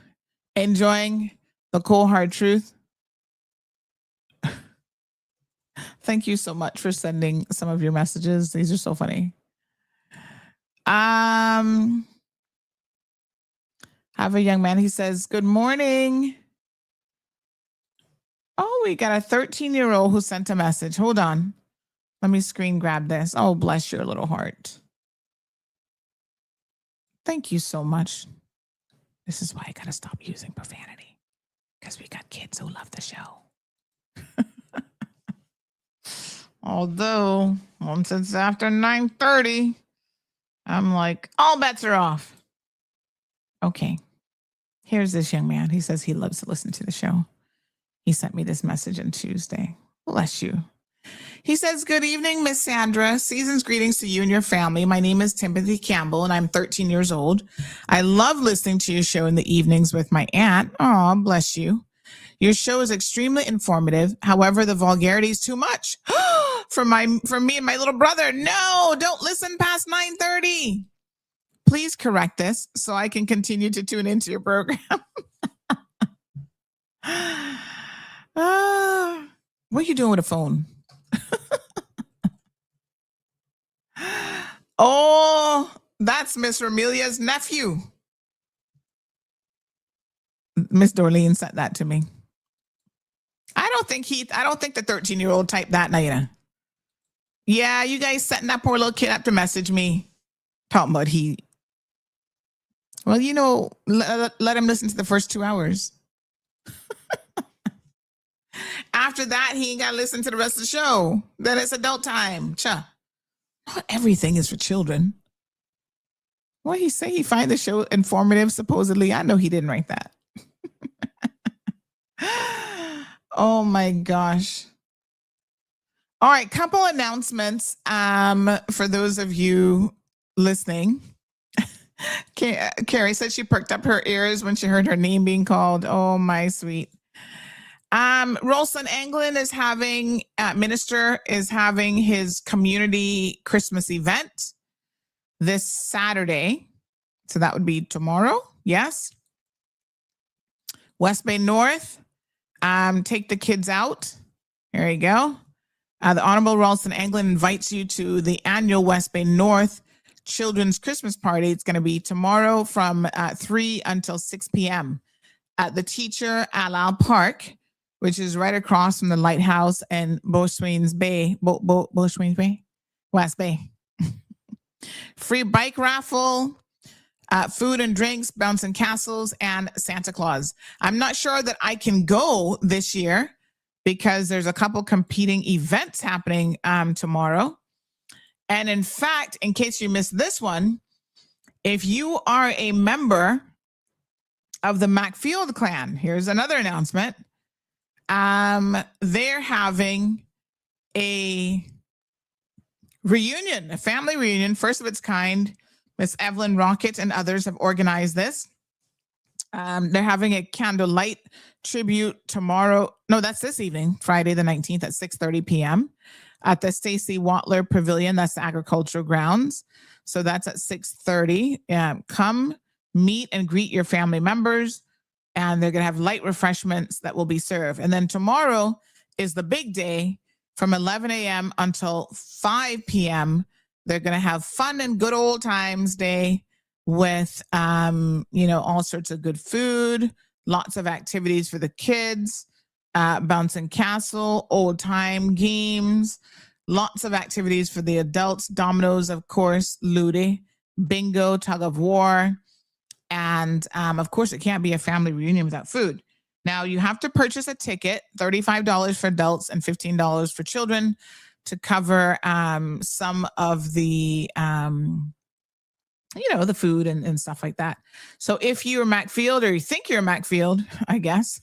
enjoying the cold hard truth. Thank you so much for sending some of your messages. These are so funny. Have a young man. He says, good morning. Oh, we got a 13-year-old who sent a message. Hold on. Let me screen grab this. Oh, bless your little heart. Thank you so much. This is why I got to stop using profanity because we got kids who love the show. Although once it's after 9:30, I'm like, all bets are off. Okay. Here's this young man. He says he loves to listen to the show. He sent me this message on Tuesday. Bless you. He says, good evening, Miss Sandra. Season's greetings to you and your family. My name is Timothy Campbell, and I'm 13 years old. I love listening to your show in the evenings with my aunt. Oh, bless you. Your show is extremely informative. However, the vulgarity is too much. For me and my little brother. No, don't listen past 9:30. Please correct this so I can continue to tune into your program. What are you doing with a phone? Oh, that's Miss Ramelia's nephew. Miss Dorleen sent that to me. I don't think the 13-year-old typed that, Naina. Yeah, you guys setting that poor little kid up to message me. Talking about he. Well, let him listen to the first 2 hours. After that, he ain't got to listen to the rest of the show. Then it's adult time. Cha. Not everything is for children. What he say? He find the show informative, supposedly. I know he didn't write that. Oh, my gosh. All right, couple announcements for those of you listening. Carrie said she perked up her ears when she heard her name being called. Oh, my sweet. Rolston Anglin is minister is having his community Christmas event this Saturday. So that would be tomorrow. Yes. West Bay North, take the kids out. There you go. The Honorable Ralston Anglin invites you to the annual West Bay North Children's Christmas Party. It's going to be tomorrow from 3 until 6 p.m. at the Teacher Alal Park, which is right across from the Lighthouse and Beauchesnes Bay, West Bay. Free bike raffle, food and drinks, bouncing castles, and Santa Claus. I'm not sure that I can go this year because there's a couple competing events happening tomorrow. And in fact, in case you missed this one, if you are a member of the Macfield clan, here's another announcement. They're having a reunion, a family reunion, first of its kind. Miss Evelyn Rocket and others have organized this. They're having a candlelight tribute tomorrow. No, that's this evening, Friday the 19th at 6:30 p.m. at the Stacy Watler Pavilion. That's the agricultural grounds. So that's at 6:30. Come meet and greet your family members, and they're going to have light refreshments that will be served. And then tomorrow is the big day from 11 a.m. until 5 p.m. They're going to have fun and good old times day with, all sorts of good food, lots of activities for the kids, bouncing castle, old time games, lots of activities for the adults, dominoes, of course, lude, bingo, tug of war. And of course, it can't be a family reunion without food. Now, you have to purchase a ticket, $35 for adults and $15 for children, to cover some of the, the food and stuff like that. So if you're Macfield, or you think you're Macfield, I guess,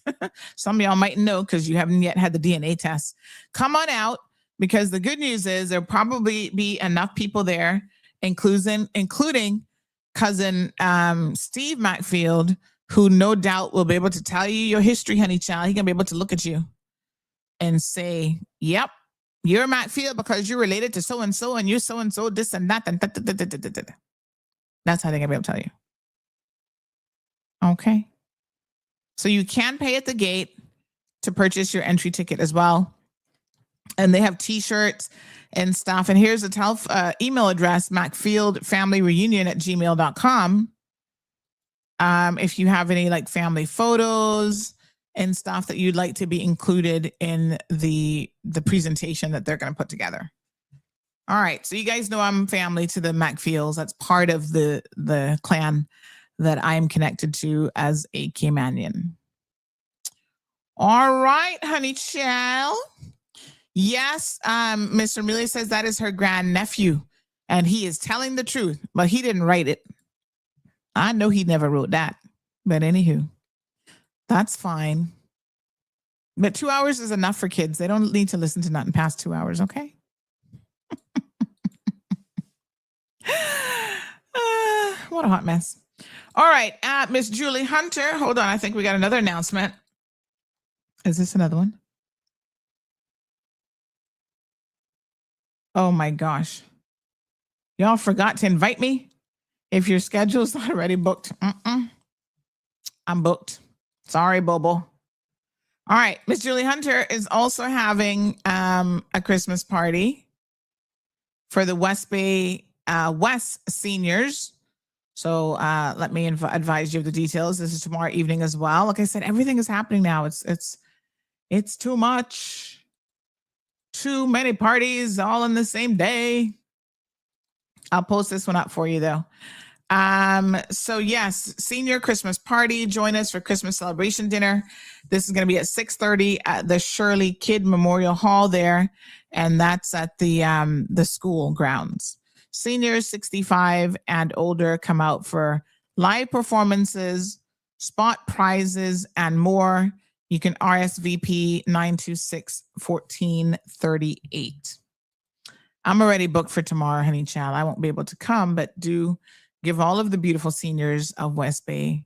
some of y'all might know because you haven't yet had the DNA test, come on out, because the good news is there'll probably be enough people there, including cousin Steve Macfield, who no doubt will be able to tell you your history, honey child. He's going to be able to look at you and say, yep, you're Macfield because you're related to so-and-so, and you're so-and-so, this and that. And that's how they're going to be able to tell you. Okay. So you can pay at the gate to purchase your entry ticket as well. And they have T-shirts and stuff. And here's the email address, macfieldfamilyreunion@gmail.com. If you have any like family photos and stuff that you'd like to be included in the presentation that they're going to put together. All right. So you guys know I'm family to the Macfields. That's part of the clan that I am connected to as a Caymanian. All right, honey child. Yes, Mr. Amelia says that is her grandnephew, and he is telling the truth, but he didn't write it. I know he never wrote that, but anywho, that's fine. But 2 hours is enough for kids. They don't need to listen to nothing past 2 hours, okay? What a hot mess. All right, Miss Julie Hunter, hold on. I think we got another announcement. Is this another one? Oh my gosh. Y'all forgot to invite me? If your schedule's not already booked, I'm booked. Sorry, Bobo. All right. Miss Julie Hunter is also having a Christmas party for the West Bay West seniors. So let me advise you of the details. This is tomorrow evening as well. Like I said, everything is happening now. It's too much. Too many parties all in the same day. I'll post this one up for you though. So yes, senior Christmas party. Join us for Christmas celebration dinner. This is going to be at 6:30 at the Shirley Kidd Memorial Hall there. And that's at the school grounds. Seniors 65 and older come out for live performances, spot prizes, and more. You can RSVP 926-1438. I'm already booked for tomorrow, honey child. I won't be able to come, but do give all of the beautiful seniors of West Bay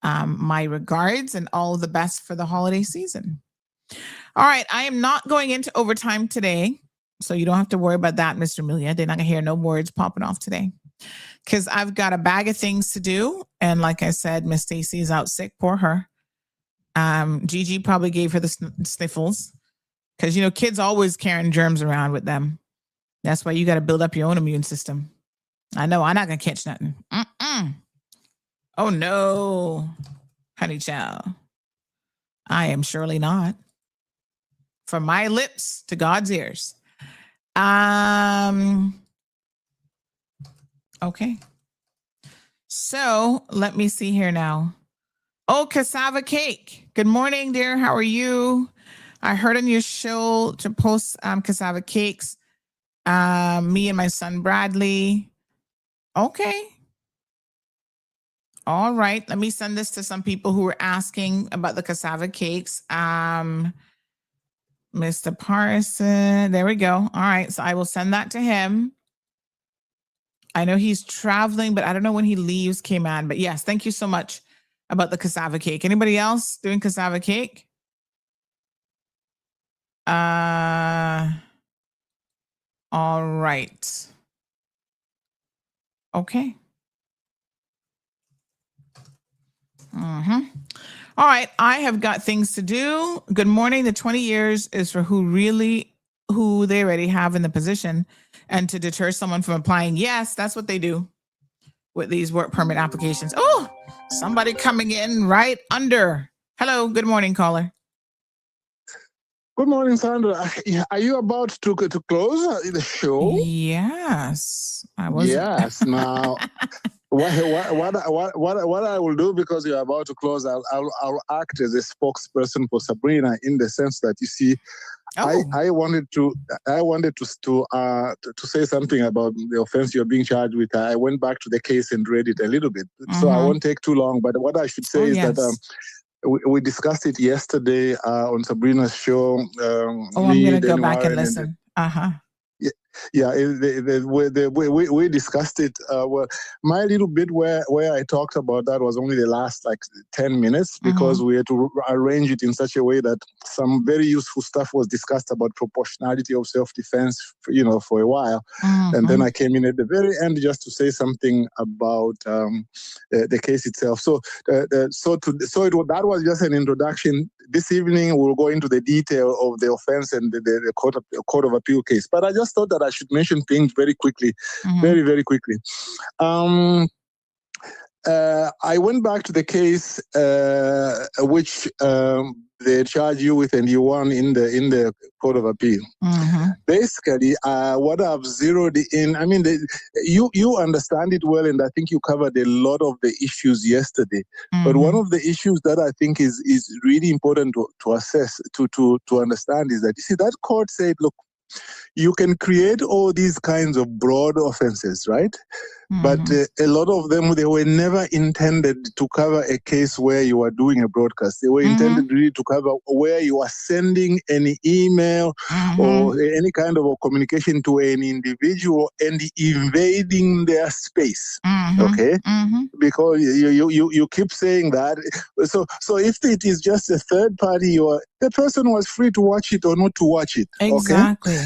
my regards and all the best for the holiday season. All right, I am not going into overtime today, so you don't have to worry about that, Mr. Amelia. They're not going to hear no words popping off today because I've got a bag of things to do. And like I said, Miss Stacy is out sick. Poor her. Gigi probably gave her the sniffles because, kids always carrying germs around with them. That's why you got to build up your own immune system. I know I'm not going to catch nothing. Oh, no, honey child. I am surely not. From my lips to God's ears. Okay. So let me see here now. Oh, cassava cake. Good morning, dear. How are you? I heard on your show to post cassava cakes. Me and my son Bradley. Okay. All right. Let me send this to some people who were asking about the cassava cakes. Mr. Parson. There we go. All right. So I will send that to him. I know he's traveling, but I don't know when he leaves, Cayman. But yes, thank you so much about the cassava cake. Anybody else doing cassava cake? All right. Okay. All right. I have got things to do. Good morning. The 20 years is for who they already have in the position and to deter someone from applying. Yes, that's what they do with these work permit applications. Oh, somebody coming in right under. Hello. Good morning, caller. Good morning, Sandra. Are you about to close the show? Yes, I was. Yes. Now, what I will do, because you're about to close, I'll act as a spokesperson for Sabrina, in the sense that, you see, I wanted to say something about the offense you're being charged with. I went back to the case and read it a little bit, so I won't take too long. But what I should say is that. We discussed it yesterday on Sabrina's show. I'm going to go back and listen. We discussed it. Well, my little bit where I talked about that was only the last 10 minutes, because we had to arrange it in such a way that some very useful stuff was discussed about proportionality of self-defense, for a while. And then I came in at the very end just to say something about the case itself. So that was just an introduction. This evening we'll go into the detail of the offense and the Court of Appeal case. But I just thought that I should mention things very quickly, very, very quickly. I went back to the case which they charged you with, and you won in the Court of Appeal. Basically, what I've zeroed in, I mean, you understand it well, and I think you covered a lot of the issues yesterday. But one of the issues that I think is really important to assess, to understand, is that, you see, that court said, look, you can create all these kinds of broad offenses, right? But a lot of them, they were never intended to cover a case where you are doing a broadcast. They were intended really to cover where you are sending any email or any kind of a communication to an individual and invading their space. Okay? Because you keep saying that. So if it is just a third party, the person was free to watch it or not to watch it. Exactly. Okay?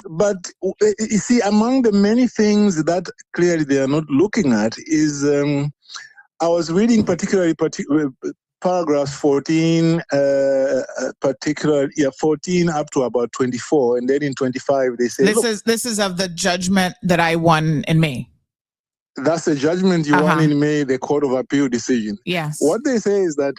But you see, among the many things that clearly they are not looking at is, I was reading particularly paragraphs 14, 14 up to about 24, and then in 25 they say, this is of the judgment that I won in May. That's the judgment you won in May, the Court of Appeal decision. Yes. What they say is that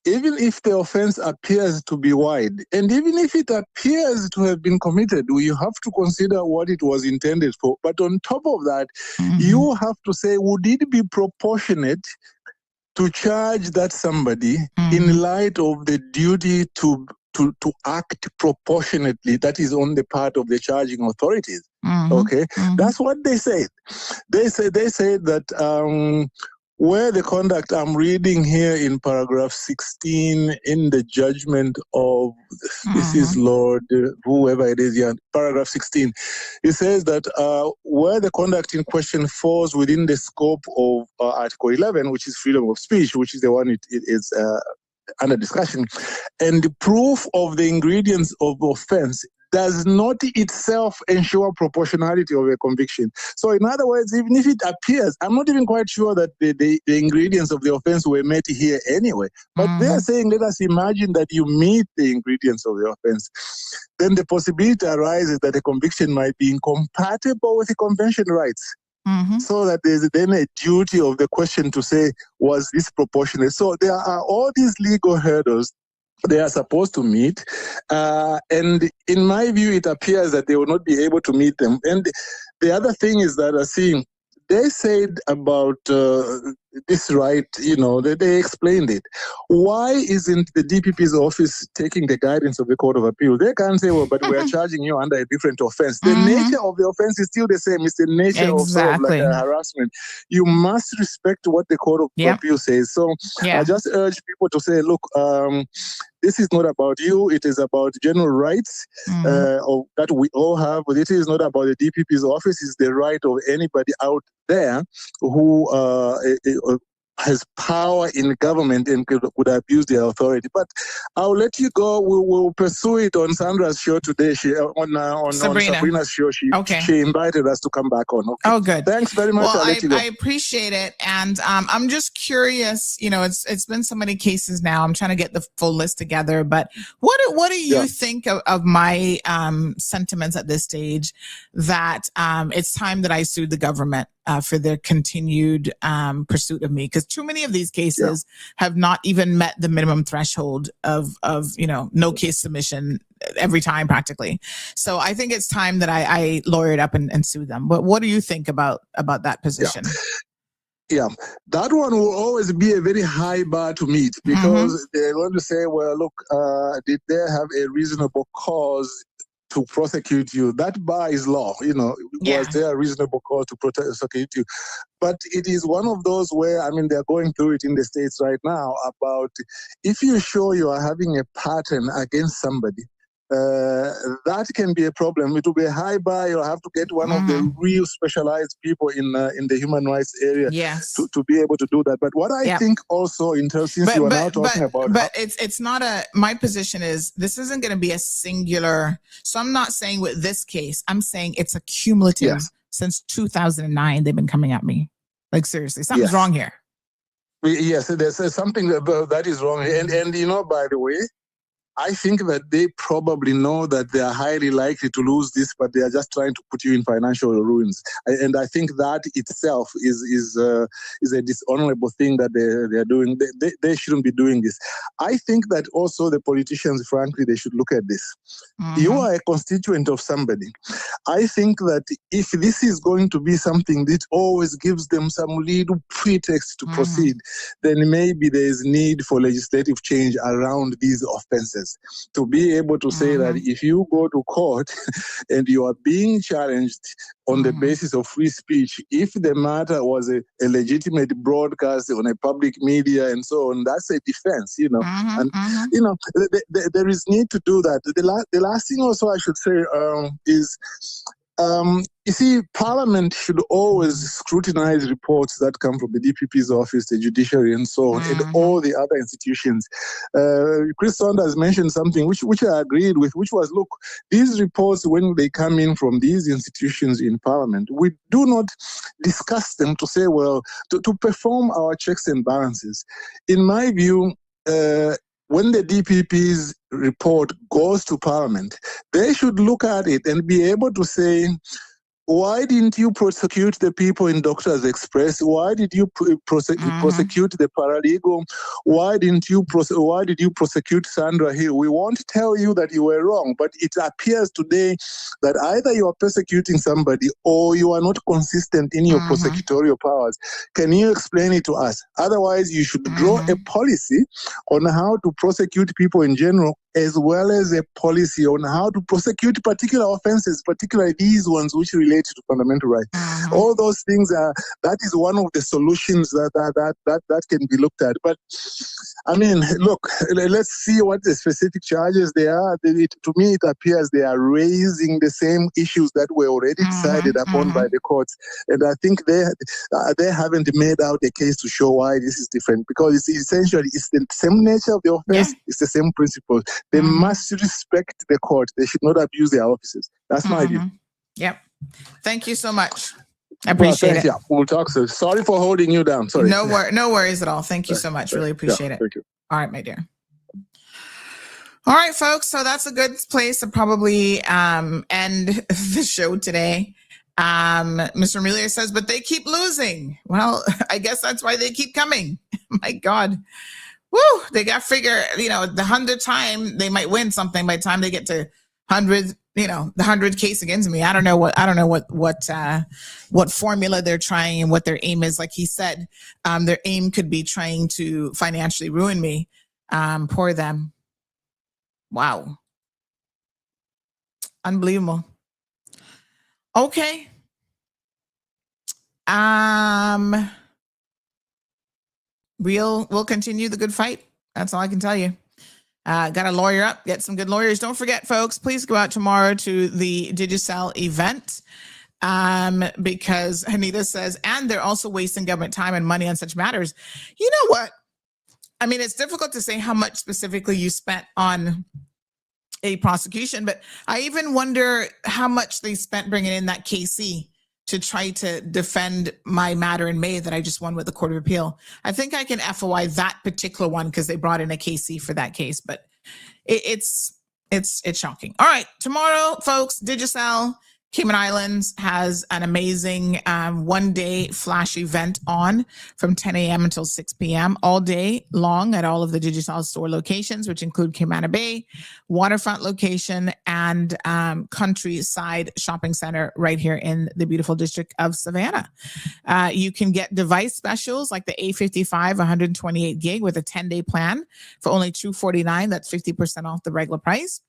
even if the offense appears to be wide, and even if it appears to have been committed, you have to consider what it was intended for. But on top of that, you have to say, would it be proportionate to charge that somebody in light of the duty to act proportionately that is on the part of the charging authorities? Okay, that's what they said. They said that where the conduct, I'm reading here in paragraph 16 in the judgment of, this is Lord, whoever it is, paragraph 16. It says that where the conduct in question falls within the scope of Article 11, which is freedom of speech, which is the one it is under discussion, and the proof of the ingredients of offense does not itself ensure proportionality of a conviction. So in other words, even if it appears, I'm not even quite sure that the ingredients of the offense were met here anyway. But they are saying, let us imagine that you meet the ingredients of the offense. Then the possibility arises that a conviction might be incompatible with the convention rights. So that there's then a duty of the question to say, was this proportionate? So there are all these legal hurdles they are supposed to meet. And in my view, it appears that they will not be able to meet them. And the other thing is that, they said about this right, they explained it. Why isn't the DPP's office taking the guidance of the Court of Appeal? They can't say, well, but we're charging you under a different offense. The nature of the offense is still the same. It's the nature of sort of like a harassment. You must respect what the Court of Appeal says. So I just urge people to say, look, this is not about you. It is about general rights that we all have. But it is not about the DPP's office. It's the right of anybody out there who has power in government and could abuse their authority. But I'll let you go. We'll pursue it on Sandra's show today. On Sabrina's show, she invited us to come back on. Okay. Oh, good. Thanks very much. Well, I'll let you go. I appreciate it. And I'm just curious, it's been so many cases now. I'm trying to get the full list together. But what do you think of my sentiments at this stage that it's time that I sued the government for their continued pursuit of me? Because too many of these cases have not even met the minimum threshold of no case submission every time practically. So I think it's time that I lawyer it up and sue them. But what do you think about that position? Yeah, that one will always be a very high bar to meet because they're going to say, well, look, did they have a reasonable cause to prosecute you? That bar is low. Was there a reasonable cause to prosecute you? But it is one of those where, they're going through it in the States right now about if you show you are having a pattern against somebody, that can be a problem. It will be a high bar. You'll have to get one of the real specialized people in the human rights area to be able to do that. But what I think also, since you are now talking about... But it's not my position is this isn't going to be a singular... So I'm not saying with this case, I'm saying it's a cumulative. Since 2009, they've been coming at me. Like, seriously, something's wrong here. Yes, there's something that is wrong. And by the way, I think that they probably know that they are highly likely to lose this, but they are just trying to put you in financial ruins. And I think that itself is a dishonorable thing that they're doing. They shouldn't be doing this. I think that also the politicians, frankly, they should look at this. You are a constituent of somebody. I think that if this is going to be something that always gives them some little pretext to proceed, then maybe there is need for legislative change around these offenses. To be able to say that if you go to court and you are being challenged on the basis of free speech, if the matter was a legitimate broadcast on a public media and so on, that's a defense, there is need to do that. The last thing also I should say is you see, Parliament should always scrutinize reports that come from the DPP's office, the judiciary, and so on, and all the other institutions. Chris Saunders mentioned something which I agreed with, which was, look, these reports, when they come in from these institutions in Parliament, we do not discuss them to say, well, to perform our checks and balances. In my view, when the DPP's report goes to Parliament, they should look at it and be able to say, why didn't you prosecute the people in Doctors Express? Why did you prosecute the paralegal? Why did you prosecute Sandra Hill? We won't tell you that you were wrong, but it appears today that either you are persecuting somebody or you are not consistent in your prosecutorial powers. Can you explain it to us? Otherwise, you should draw a policy on how to prosecute people in general, as well as a policy on how to prosecute particular offenses, particularly these ones which relate to fundamental rights. All those things that is one of the solutions that can be looked at. But look, let's see what the specific charges they are. To me, it appears they are raising the same issues that were already decided upon by the courts, and I think they haven't made out a case to show why this is different, because it's essentially the same nature of the offense, it's the same principles. They must respect the court. They should not abuse their offices. That's my view. Yep. Thank you so much. I appreciate it. Yeah, we'll talk soon. Sorry for holding you down. Sorry. No worries at all. Thank you so much. Really appreciate it. Thank you. All right, my dear. All right, folks. So that's a good place to probably end the show today. Mr. Amelia says, but they keep losing. Well, I guess that's why they keep coming. My God. Woo, they got to figure, the 100th time they might win something by the time they get to 100, the 100 case against me. I don't know what formula they're trying and what their aim is. Like he said, their aim could be trying to financially ruin me. Poor them. Wow. Unbelievable. Okay. We'll continue the good fight. That's all I can tell you. Got a lawyer up, get some good lawyers. Don't forget, folks, please go out tomorrow to the Digicel event. Because Anita says, and they're also wasting government time and money on such matters. You know what? I mean, it's difficult to say how much specifically you spent on a prosecution, but I even wonder how much they spent bringing in that KC to try to defend my matter in May that I just won with the Court of Appeal. I think I can FOI that particular one because they brought in a KC for that case, but it's shocking. All right, tomorrow, folks, Digicel Cayman Islands has an amazing one-day flash event on from 10 a.m. until 6 p.m. all day long at all of the Digicel store locations, which include Cayman Bay, waterfront location, and countryside shopping center right here in the beautiful district of Savannah. You can get device specials like the A55 128 gig with a 10-day plan for only $249. That's 50% off the regular price.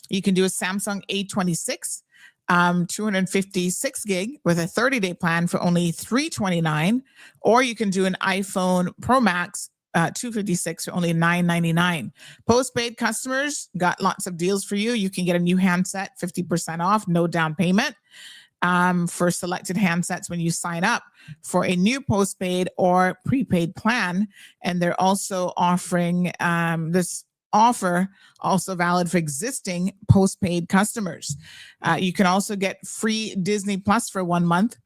You can do a Samsung A26 256 gig with a 30-day plan for only $329, or you can do an iPhone Pro Max 256 for only $999. Postpaid customers got lots of deals for you. You can get a new handset 50% off, no down payment for selected handsets when you sign up for a new postpaid or prepaid plan. And they're also offering this offer also valid for existing postpaid customers. You can also get free Disney Plus for 1 month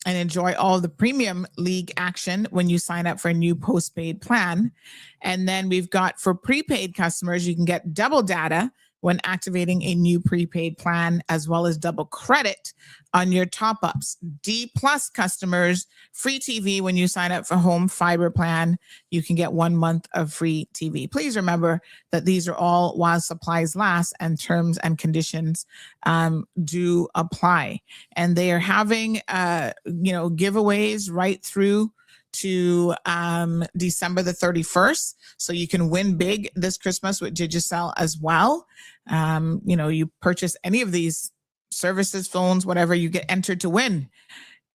and enjoy all of the premium league action when you sign up for a new postpaid plan. And then we've got for prepaid customers, you can get double data when activating a new prepaid plan, as well as double credit on your top-ups. D Plus customers, free TV when you sign up for home fiber plan. You can get 1 month of free TV. Please remember that these are all while supplies last, and terms and conditions do apply. And they are having giveaways right through to December the 31st. So you can win big this Christmas with Digicel as well. You purchase any of these services, phones, whatever, you get entered to win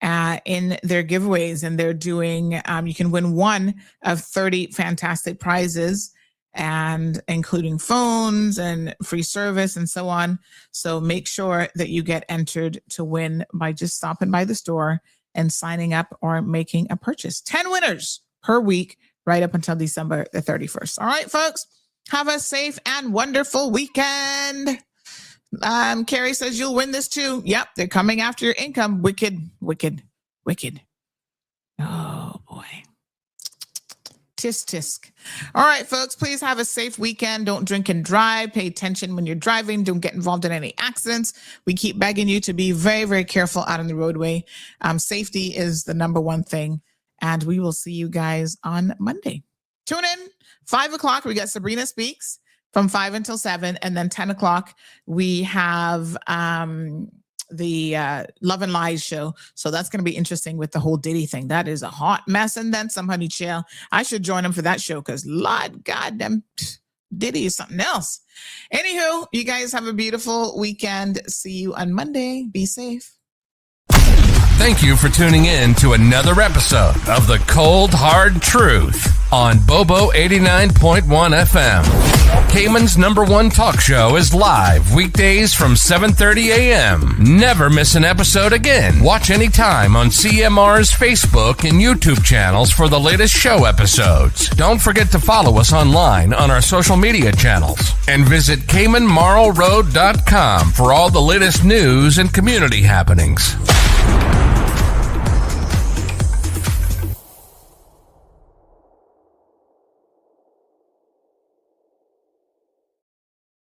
in their giveaways. And they're doing, you can win one of 30 fantastic prizes, and including phones and free service and so on. So make sure that you get entered to win by just stopping by the store and signing up or making a purchase. 10 winners per week right up until December the 31st. All right, folks, have a safe and wonderful weekend. Carrie says you'll win this too. Yep, they're coming after your income. Wicked, wicked, wicked. Oh, boy. Tisk, tisk. All right, folks, please have a safe weekend. Don't drink and drive. Pay attention when you're driving. Don't get involved in any accidents. We keep begging you to be very, very careful out on the roadway. Safety is the number one thing. And we will see you guys on Monday. Tune in. 5 o'clock, we got Sabrina Speaks from 5 until 7. And then 10 o'clock, we have the Love and Lies show. So that's going to be interesting with the whole Diddy thing. That is a hot mess. And then some, honey chill. I should join them for that show because Lord goddamn Diddy is something else. Anywho, you guys have a beautiful weekend. See you on Monday. Be safe. Thank you for tuning in to another episode of The Cold Hard Truth on Bobo 89.1 FM. Cayman's #1 talk show is live weekdays from 7:30 a.m. Never miss an episode again. Watch anytime on CMR's Facebook and YouTube channels for the latest show episodes. Don't forget to follow us online on our social media channels. And visit CaymanMarlRoad.com for all the latest news and community happenings.